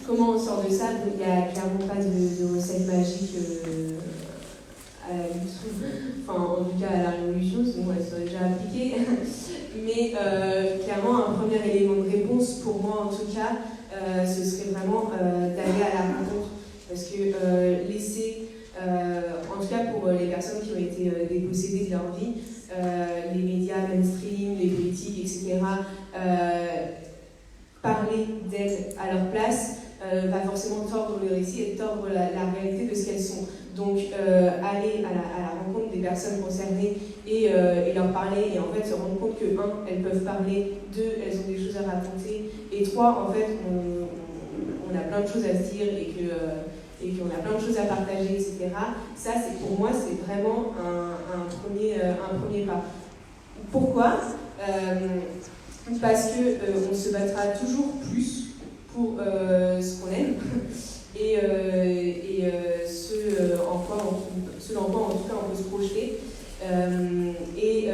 Comment on sort de ça? Il n'y a clairement pas de recette magique à la lutte, en tout cas à la révolution, sinon elle serait déjà appliquée. Mais clairement, un premier élément de réponse, pour moi en tout cas, ce serait vraiment d'aller à la rencontre. Parce que laisser, en tout cas pour les personnes qui ont été dépossédées de leur vie, les médias mainstream, les politiques, etc., parler d'elles à leur place, va forcément tordre le récit et tordre la réalité de ce qu'elles sont. Donc aller à la rencontre des personnes concernées et leur parler, et en fait se rendre compte que 1, elles peuvent parler, 2, elles ont des choses à raconter, et 3, en fait on a plein de choses à se dire et qu'on a plein de choses à partager, etc. Ça, pour moi, c'est vraiment un premier pas. Pourquoi? Parce qu'on se battra toujours plus pour ce qu'on aime et ce en quoi en tout cas on peut se projeter.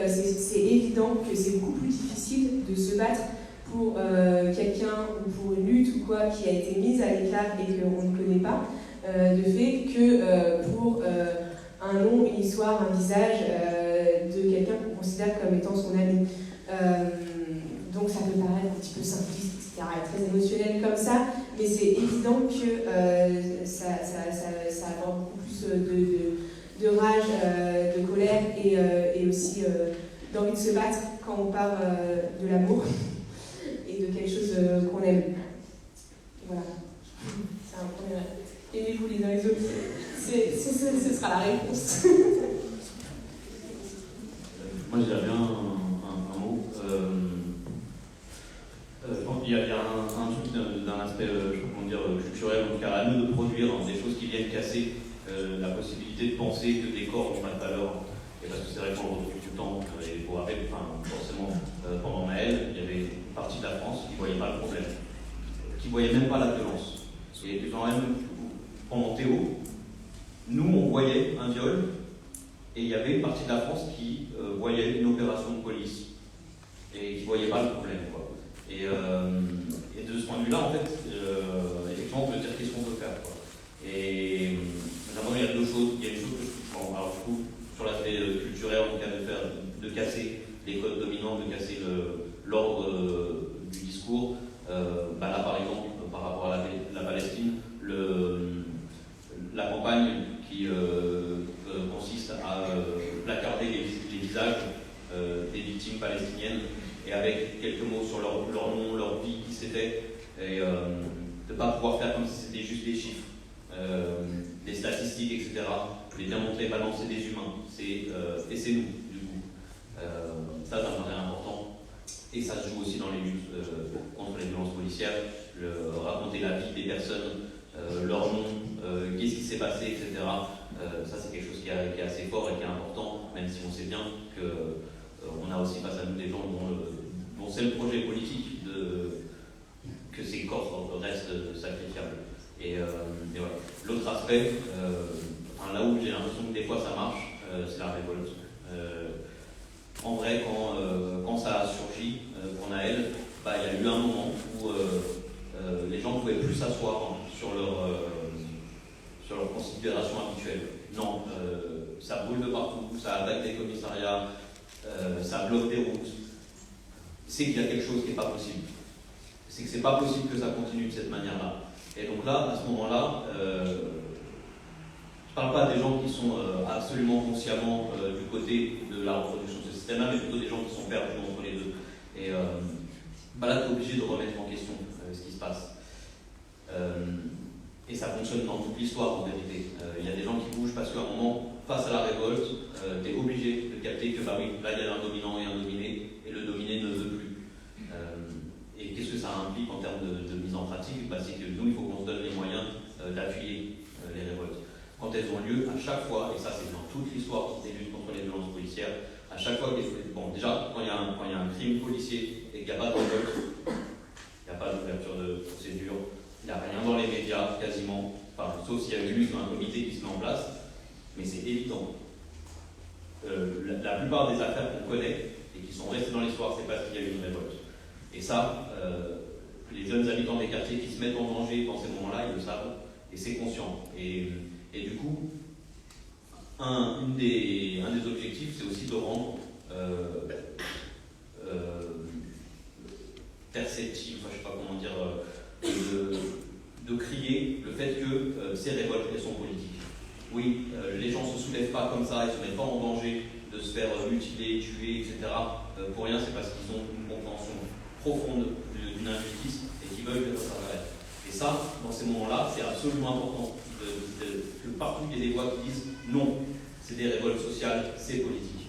C'est évident que c'est beaucoup plus difficile de se battre pour quelqu'un ou pour une lutte ou quoi qui a été mise à l'écart et qu'on ne connaît pas, de fait que pour un nom, une histoire, un visage de quelqu'un qu'on considère comme étant son ami. Donc ça peut paraître un petit peu simpliste, etc., très émotionnel comme ça, mais c'est évident que ça apporte beaucoup plus de rage, de colère et aussi d'envie de se battre quand on parle de l'amour et de quelque chose qu'on aime. Voilà. C'est un premier... Aimez-vous les uns les autres. Ce sera la réponse. Moi, je dirais bien un mot. Il y a un truc d'un aspect culturel, donc à nous de produire des choses qui viennent casser la possibilité de penser que des corps n'ont pas de valeur voyaient même pas la violence. Et même pendant Théo, nous on voyait un viol, et il y avait une partie de la France qui voyait une opération de police et qui ne voyait pas le problème, quoi. Et de ce point de vue-là, en fait, effectivement, on peut dire qu'est-ce qu'on peut faire, quoi. Et notamment, il y a deux choses. Il y a une chose que alors du coup, sur l'aspect culturel, en tout cas, de casser les codes dominants, de casser l'ordre du discours. Là, par exemple, par rapport à la Palestine, la campagne qui consiste à placarder les visages des victimes palestiniennes et avec quelques mots sur leur nom, leur vie, qui c'était, et de ne pas pouvoir faire comme si c'était juste des chiffres, des statistiques, etc. Les démontrer, balancer des humains, et c'est nous, du coup. Ça me paraît important. Et ça se joue aussi dans les luttes contre les violences policières, raconter la vie des personnes, leur nom, qu'est-ce qui s'est passé, etc. Ça, c'est quelque chose qui est assez fort et qui est important, même si on sait bien qu'on a aussi face à nous des gens dont c'est le projet politique que ces corps restent sacrifiables. Et voilà. L'autre aspect, là où j'ai l'impression que des fois ça marche, c'est la révolte. En vrai, quand ça a surgi pour Naël, il y a eu un moment où les gens ne pouvaient plus s'asseoir sur leur considération habituelle. Non, ça brûle de partout, ça attaque des commissariats, ça bloque des routes. C'est qu'il y a quelque chose qui n'est pas possible. C'est que c'est pas possible que ça continue de cette manière-là. Et donc là, à ce moment-là, je ne parle pas des gens qui sont absolument consciemment du côté de la reproduction de ce système-là, mais plutôt des gens qui sont perdus entre les deux. Et là, tu es obligé de remettre en question ce qui se passe. Et ça fonctionne dans toute l'histoire, en vérité. Il y a des gens qui bougent parce qu'à un moment, face à la révolte, tu es obligé de capter que, oui, là, il y a un dominant et un dominé, et le dominé ne veut plus. Et qu'est-ce que ça implique en termes de mise en pratique? C'est que nous, il faut qu'on se donne les moyens d'appuyer les révoltes. Quand elles ont lieu, à chaque fois, et ça c'est dans toute l'histoire des luttes contre les violences policières, à chaque fois déjà, quand il y a un crime policier et qu'il n'y a pas de révolte, il n'y a pas d'ouverture de procédure, il n'y a rien dans les médias, quasiment, sauf s'il y a juste un comité qui se met en place, mais c'est évident. La plupart des affaires qu'on connaît et qui sont restées dans l'histoire, c'est parce qu'il y a eu une révolte. Et ça, les jeunes habitants des quartiers qui se mettent en danger dans ces moments-là, ils le savent, et c'est conscient. Et du coup, un des objectifs, c'est aussi de rendre perceptif, je ne sais pas comment dire, de crier le fait que ces révoltes, elles sont politiques. Oui, les gens ne se soulèvent pas comme ça, ils ne se mettent pas en danger de se faire mutiler, tuer, etc. Pour rien, c'est parce qu'ils ont une compréhension profonde d'une injustice et qui veulent que ça s'arrête. Et ça, dans ces moments-là, c'est absolument important que partout il y ait des voix qui disent non, c'est des révoltes sociales, c'est politique.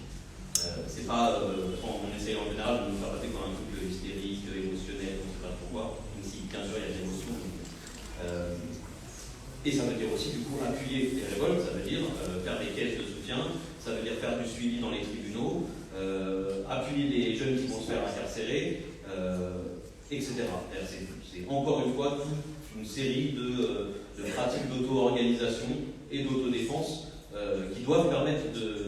C'est pas quand on essaye en général de nous faire passer comme un truc hystérique, émotionnel, on ne sait pas pourquoi, même si bien sûr il y a des émotions. Et ça veut dire aussi du coup appuyer les révoltes, ça veut dire faire des caisses de soutien, ça veut dire faire du suivi dans les tribunaux, appuyer les jeunes qui vont se faire incarcérer, etc. C'est encore une fois toute une série de pratiques d'auto-organisation et d'autodéfense qui doivent permettre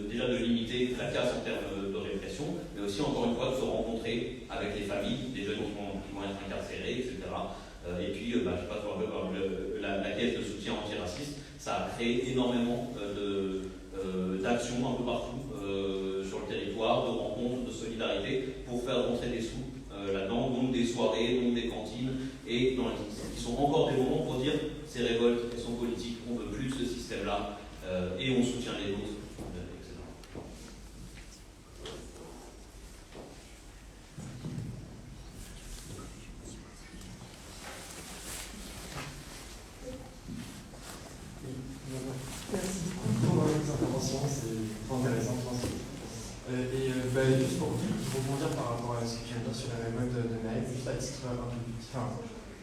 déjà de limiter la casse en termes de répression, mais aussi encore une fois de se rencontrer avec les familles, des jeunes qui vont être incarcérés, etc. Et puis, je sais pas, la caisse de soutien antiraciste, ça a créé énormément d'actions un peu partout sur le territoire, de rencontres, de solidarité, pour faire rentrer des sous là-dedans, donc des soirées, donc des cantines, et qui sont encore des moments pour dire ces révoltes, elles sont politiques, on ne veut plus de ce système-là, et on soutient les autres, etc. Merci beaucoup pour les interventions, c'est intéressant, je pense. Juste pour rebondir par rapport à ce que tu viens de dire sur la révolte de Naël, juste à titre un peu plus petit,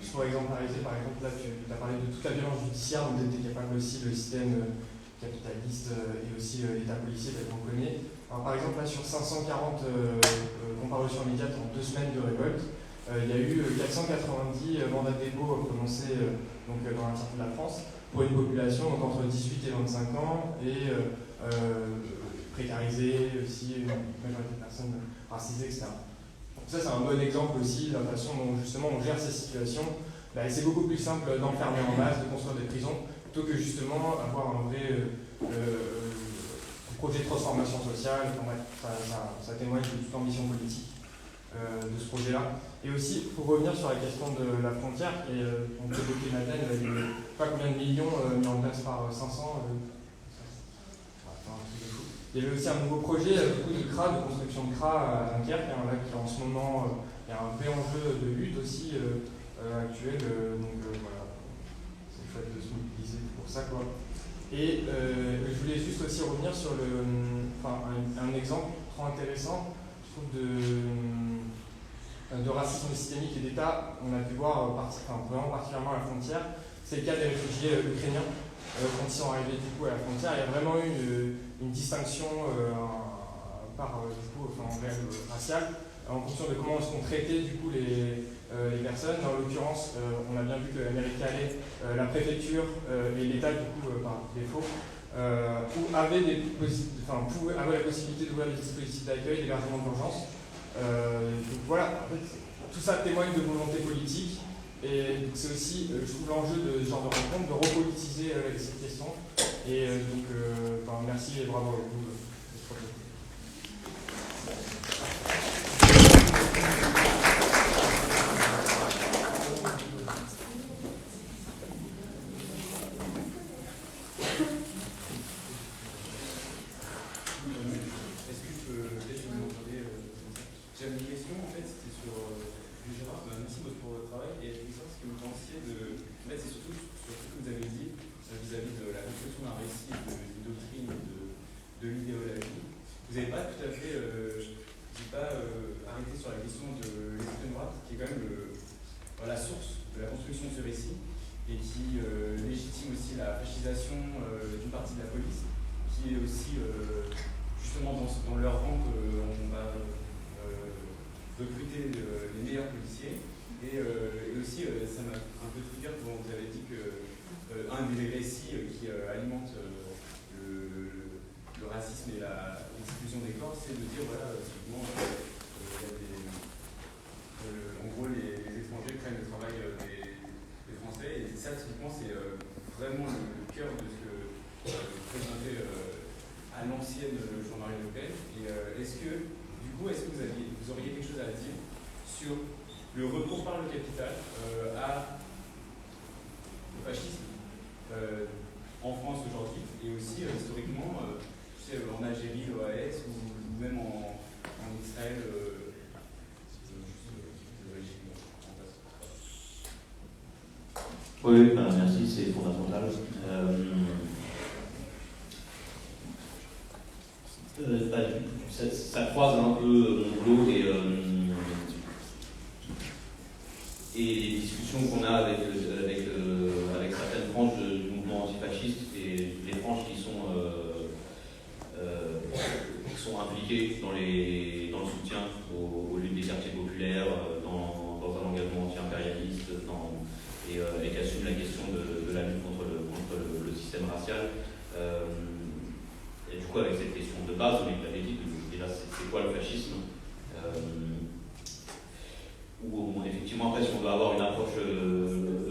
juste pour exemplariser, par exemple, là tu as parlé de toute la violence judiciaire, donc tu étais capable aussi le système capitaliste et aussi l'état policier tel qu'on connaît. Alors, par exemple, là sur 540 comparutions immédiates en 2 semaines de révolte, il y a eu 490 mandats de dépôt prononcés donc, dans l'entièreté de la France pour une population donc, entre 18 et 25 ans et précarisée aussi, une majorité de personnes racisées, etc. Donc ça c'est un bon exemple aussi de la façon dont justement on gère ces situations. C'est beaucoup plus simple d'enfermer en masse, de construire des prisons, plutôt que justement avoir un vrai projet de transformation sociale. Enfin, bref, ça témoigne de toute ambition politique de ce projet-là. Et aussi, pour revenir sur la question de la frontière, et on peut évoquer Madeleine, il y a pas combien de millions mis en place par 500. Il y avait aussi un nouveau projet, beaucoup de CRA, de construction de CRA à Dunkerque, là qui en ce moment, il y a un vrai enjeu de lutte aussi actuel. Donc voilà, c'est chouette de se mobiliser pour ça, quoi. Et je voulais juste aussi revenir sur un exemple trop intéressant, je trouve, de racisme systémique et d'État. On a pu voir vraiment particulièrement à la frontière. C'est le cas des réfugiés ukrainiens. Quand ils sont arrivés du coup à la frontière, il y a vraiment eu une distinction raciale en fonction de comment est-ce qu'on traitait du coup les personnes. En l'occurrence, on a bien vu que l'Amérique calée, la préfecture et l'État du coup par défaut avaient la possibilité d'ouvrir des dispositifs d'accueil, d'hébergement d'urgence. Donc voilà, en fait, tout ça témoigne de volonté politique. Et donc c'est aussi, je trouve, l'enjeu de ce genre de rencontre, de repolitiser cette question. Et merci et bravo à vous. Est-ce que je peux peut-être vous demander j'avais une question en fait, c'était sur Gérard, merci pour votre travail et je voulais savoir ce que vous pensiez de. En fait, c'est surtout sur ce que vous avez dit vis-à-vis de la construction d'un récit, d'une doctrine, de l'idéologie. Vous n'avez pas tout à fait arrêté sur la question de l'extrême droite, qui est quand même la source de la construction de ce récit et qui légitime aussi la fascisation d'une partie de la police, qui est aussi justement dans leur rang qu'on va recruter les meilleurs policiers. Et aussi, ça m'a un peu trigger quand vous avez dit que un des récits qui alimente le racisme et l'exclusion des corps, c'est de dire, voilà, souvent, en gros, les étrangers prennent le travail des Français. Et ça, typiquement, c'est vraiment le cœur de ce que présentait à l'ancienne Jean-Marie Le Pen. Et est-ce que vous auriez quelque chose à dire sur le recours par le capital au fascisme en France aujourd'hui et aussi historiquement en Algérie, l'OAS ou même en Israël Oui, merci, c'est fondamental. Ça croise un peu mon boulot et les discussions qu'on a avec certaines franges du mouvement antifasciste et les franges qui sont impliquées dans le soutien aux luttes des quartiers populaires, dans un engagement anti-impérialiste et qui assument la question de la lutte contre le système racial. Et du coup, avec cette question de base, on avait dit déjà c'est quoi le fascisme, où effectivement, après, si on veut avoir une approche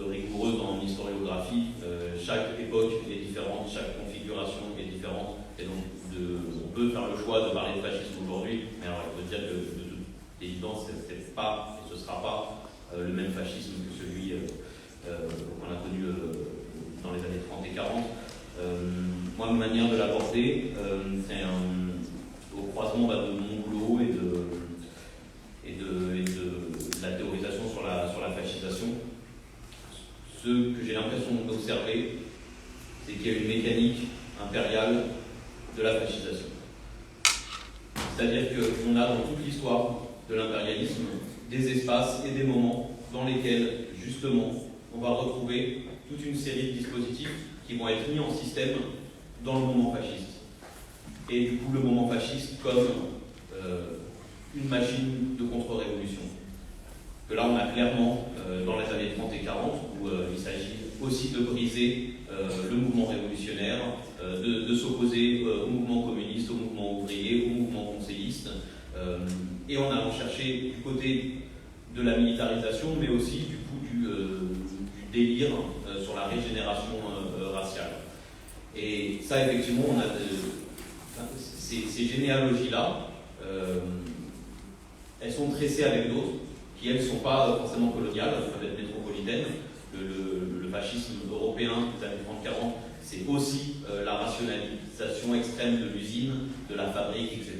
rigoureuse dans l'historiographie, chaque époque est différente, chaque configuration est différente, et donc on peut faire le choix de parler de fascisme aujourd'hui, mais alors il faut dire que de toute évidence, c'est pas et ce sera pas le même fascisme que celui qu'on a connu dans les années 30 et 40. Moi, ma manière de l'aborder, c'est au croisement de mon boulot et de la théorisation sur la fascisation. Ce que j'ai l'impression d'observer, c'est qu'il y a une mécanique impériale de la fascisation. C'est-à-dire qu'on a dans toute l'histoire de l'impérialisme des espaces et des moments dans lesquels, justement, on va retrouver toute une série de dispositifs qui vont être mis en système dans le moment fasciste. Et du coup, le moment fasciste comme une machine de contre-révolution. que là, on a clairement, dans les années 30 et 40, où il s'agit aussi de briser le mouvement révolutionnaire, de s'opposer au mouvement communiste, au mouvement ouvrier, au mouvement conseilliste, et en allant chercher du côté de la militarisation, mais aussi du coup du délire sur la régénération raciale. Et ça, effectivement, on a ces généalogies-là, elles sont tressées avec d'autres, qui elles ne sont pas forcément coloniales, elles peuvent être métropolitaines. Le fascisme européen des années 30-40, c'est aussi la rationalisation extrême de l'usine, de la fabrique, etc.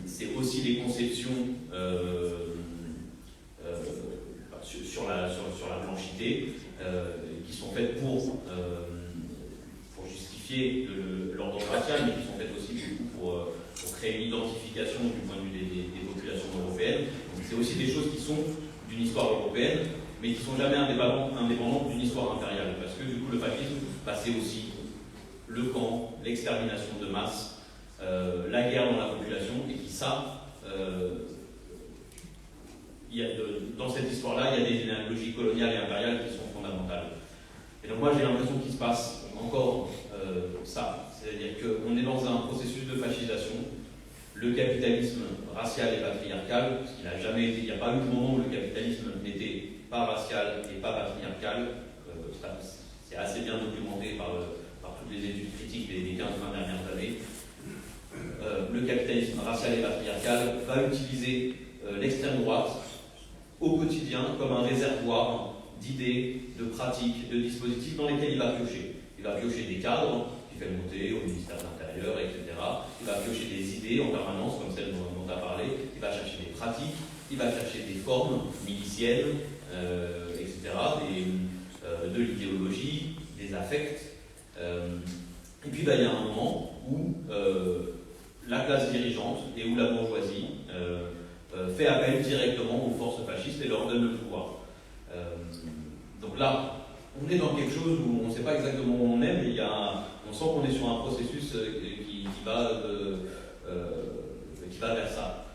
C'est aussi les conceptions sur la blanchité qui sont faites pour justifier l'ordre racial, mais qui sont faites aussi pour créer une identification du point de vue des populations européennes. Donc c'est aussi des choses qui sont d'une histoire européenne, mais qui ne sont jamais indépendantes d'une histoire impériale. Parce que du coup, le fascisme, c'est aussi le camp, l'extermination de masse, la guerre dans la population, et qui dans cette histoire-là, il y a des généalogies coloniales et impériales qui sont fondamentales. Et donc moi, j'ai l'impression qu'il se passe encore ça. C'est-à-dire qu'on est dans un processus de fascisation. Le capitalisme racial et patriarcal, parce qu'il n'a jamais été, il n'y a pas eu de moment où le capitalisme n'était pas racial et pas patriarcal. C'est assez bien documenté par toutes les études critiques des 15-20 dernières années. Le capitalisme racial et patriarcal va utiliser l'extrême droite au quotidien comme un réservoir d'idées, de pratiques, de dispositifs dans lesquels il va piocher. Il va piocher des cadres qui fait monter au ministère de l'Intérieur, etc. Il va piocher des idées en permanence, comme celle dont tu as parlé. Il va chercher des pratiques, il va chercher des formes miliciennes, etc., de l'idéologie, des affects. Et puis, il y a un moment où la classe dirigeante et où la bourgeoisie fait appel directement aux forces fascistes et leur donne le pouvoir. Donc là, on est dans quelque chose où on ne sait pas exactement où on est, mais on sent qu'on est sur un processus qui va vers ça.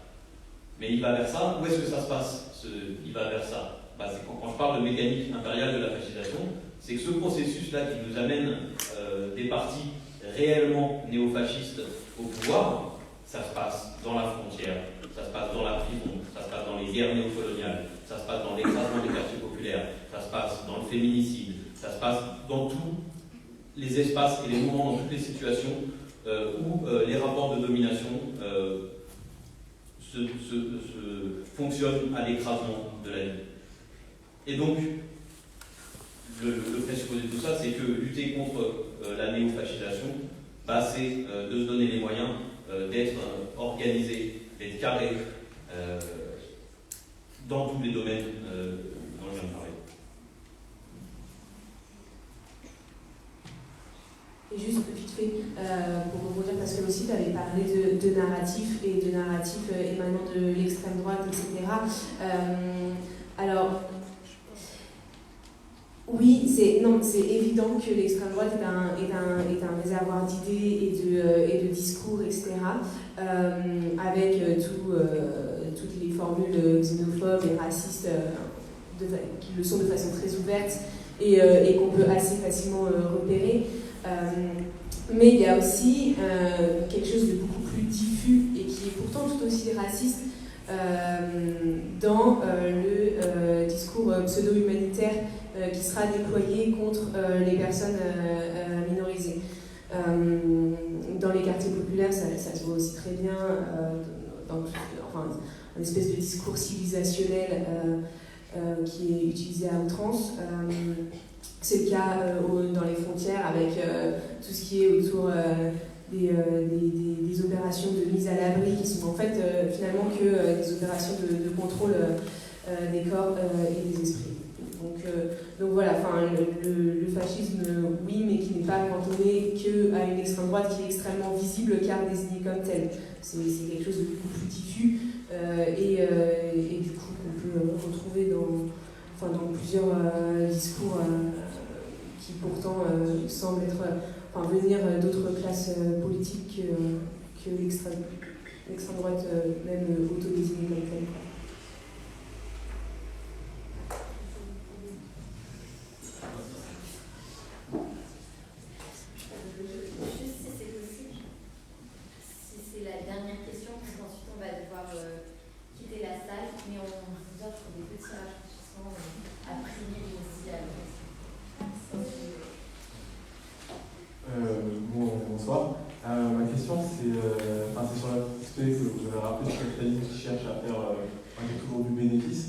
Mais il va vers ça, où est-ce que ça se passe, il va vers ça? C'est quand je parle de mécanique impériale de la fascisation, c'est que ce processus-là qui nous amène des partis réellement néofascistes au pouvoir, ça se passe dans la frontière, ça se passe dans la prison, ça se passe dans les guerres néocoloniales, ça se passe dans l'écrasement des quartiers populaires, ça se passe dans le féminicide, ça se passe dans tous les espaces et les moments, dans toutes les situations où les rapports de domination fonctionnent à l'écrasement de la vie. Et donc, le présupposé de tout ça, c'est que lutter contre la néofascisation, c'est de se donner les moyens d'être organisé, d'être carré dans tous les domaines dont je viens de parler. Et juste vite fait, pour rebondir, parce que aussi tu avais parlé de narratifs et de narratifs émanant de l'extrême droite, etc. Alors, oui, c'est évident que l'extrême droite est un réservoir d'idées et de discours, etc. Avec toutes les formules xénophobes et racistes qui le sont de façon très ouverte et qu'on peut assez facilement repérer. Mais il y a aussi quelque chose de beaucoup plus diffus et qui est pourtant tout aussi raciste dans le discours pseudo-humanitaire qui sera déployé contre les personnes minorisées. Dans les quartiers populaires, ça se voit aussi très bien une espèce de discours civilisationnel qui est utilisé à outrance. C'est le cas dans les frontières avec tout ce qui est autour des opérations de mise à l'abri qui sont en fait finalement que des opérations de contrôle des corps et des esprits. Donc voilà, le fascisme, oui, mais qui n'est pas cantonné qu'à une extrême droite qui est extrêmement visible car désignée comme telle. C'est quelque chose de beaucoup plus diffus et du coup qu'on peut retrouver dans plusieurs discours qui pourtant semblent venir d'autres classes politiques que l'extrême droite même autodésignée comme telle. c'est sur l'aspect que vous avez rappelé du capitalisme qui cherche à faire toujours du bénéfice,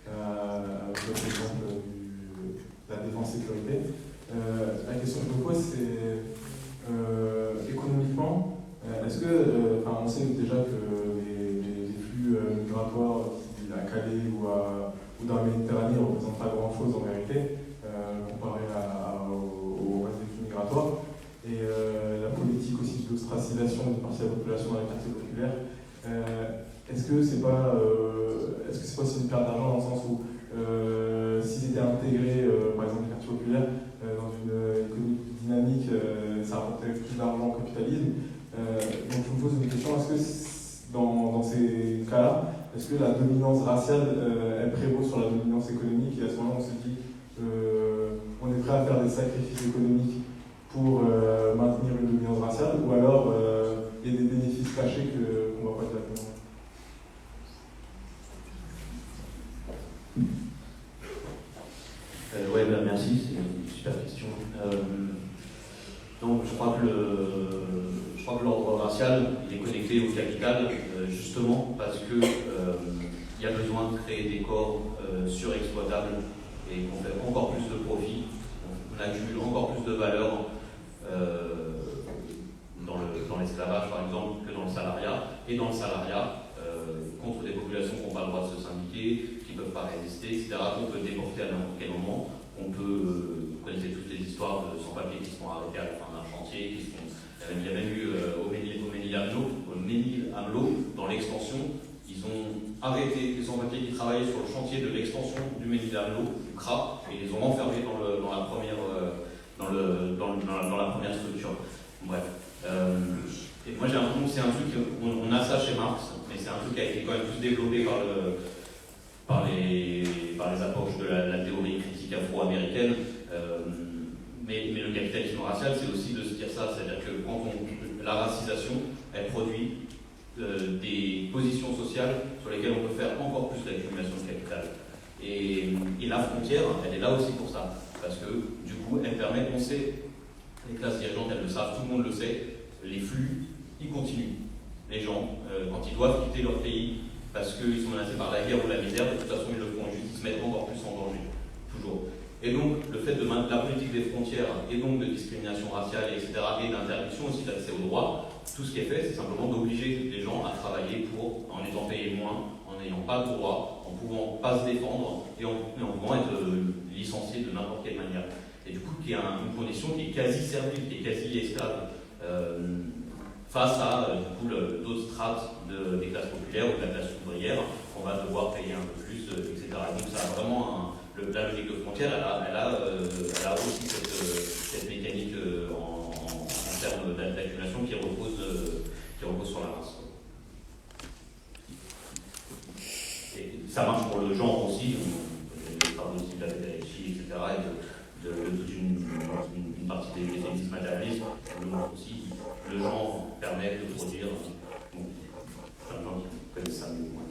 avec l'exemple de la défense-sécurité. La question que je me pose, c'est économiquement, est-ce que, on sait déjà que les flux migratoires à Calais ou dans la Méditerranée ne représentent pas grand-chose en vérité, comparé au reste des flux migratoires. Et la politique aussi d'ostracisation d'une partie de la population dans les quartiers populaires, est-ce que c'est pas aussi une perte d'argent dans le sens où s'ils étaient intégrés, par exemple les quartiers populaires, dans une économie dynamique, ça rapporterait plus d'argent au capitalisme. Donc je me pose une question, est-ce que dans ces cas-là, est-ce que la dominance raciale elle prévaut sur la dominance économique, et à ce moment-là on se dit on est prêt à faire des sacrifices économiques pour maintenir une dominance raciale, ou alors il y a des bénéfices cachés qu'on ne voit pas directement? Merci, c'est une super question. Donc je crois que l'ordre racial il est connecté au capital, justement parce que il y a besoin de créer des corps surexploitables et qu'on fait encore plus de profit, on accumule encore plus de valeur dans l'esclavage par exemple que dans le salariat, et dans le salariat contre des populations qui n'ont pas le droit de se syndiquer, qui ne peuvent pas résister, etc., qu'on peut déporter à n'importe quel moment. On peut, vous connaissez toutes les histoires de sans-papiers qui se font arrêter à la fin d'un chantier, il y a même eu au Ménil-Amelot, dans l'extension, ils ont arrêté les sans-papiers qui travaillaient sur le chantier de l'extension du Ménil-Amelot, du CRA, et ils les ont enfermés dans la première structure. Bref. Et moi j'ai l'impression que c'est un truc, on a ça chez Marx, mais c'est un truc qui a été quand même plus développé par les approches de la théorie critique afro-américaine. Mais le capitalisme racial, c'est aussi de se dire ça, c'est-à-dire que quand la racisation, elle produit des positions sociales sur lesquelles on peut faire encore plus d'accumulation de capital. Et la frontière, elle est là aussi pour ça, parce que du coup, elle permet, on sait, les classes dirigeantes, elles le savent, tout le monde le sait, les flux, ils continuent. Les gens, quand ils doivent quitter leur pays parce qu'ils sont menacés par la guerre ou la misère, de toute façon, ils le font juste, ils se mettent encore plus en danger, toujours. Et donc, le fait de maintenir la politique des frontières, et donc de discrimination raciale, etc., et d'interdiction aussi d'accès aux droits, tout ce qui est fait, c'est simplement d'obliger les gens à travailler en étant payés moins, en n'ayant pas de droits, en pouvant pas se défendre, et en pouvant être licenciés de n'importe quelle manière. Et du coup, qui est une condition qui est quasi servile, qui est quasi esclave, face à d'autres strates des classes populaires ou de la classe ouvrière, on va devoir payer un peu plus, etc. Donc ça a vraiment la logique de frontière, elle a aussi cette mécanique en termes d'accumulation qui repose sur la race. Et ça marche pour le genre aussi, on parle aussi de la pédagogie, etc. et de toute une partie des féministes matérialistes, le monde aussi. Le genre permet de produire. Bon, plein de gens qui connaissent ça mieux que moi.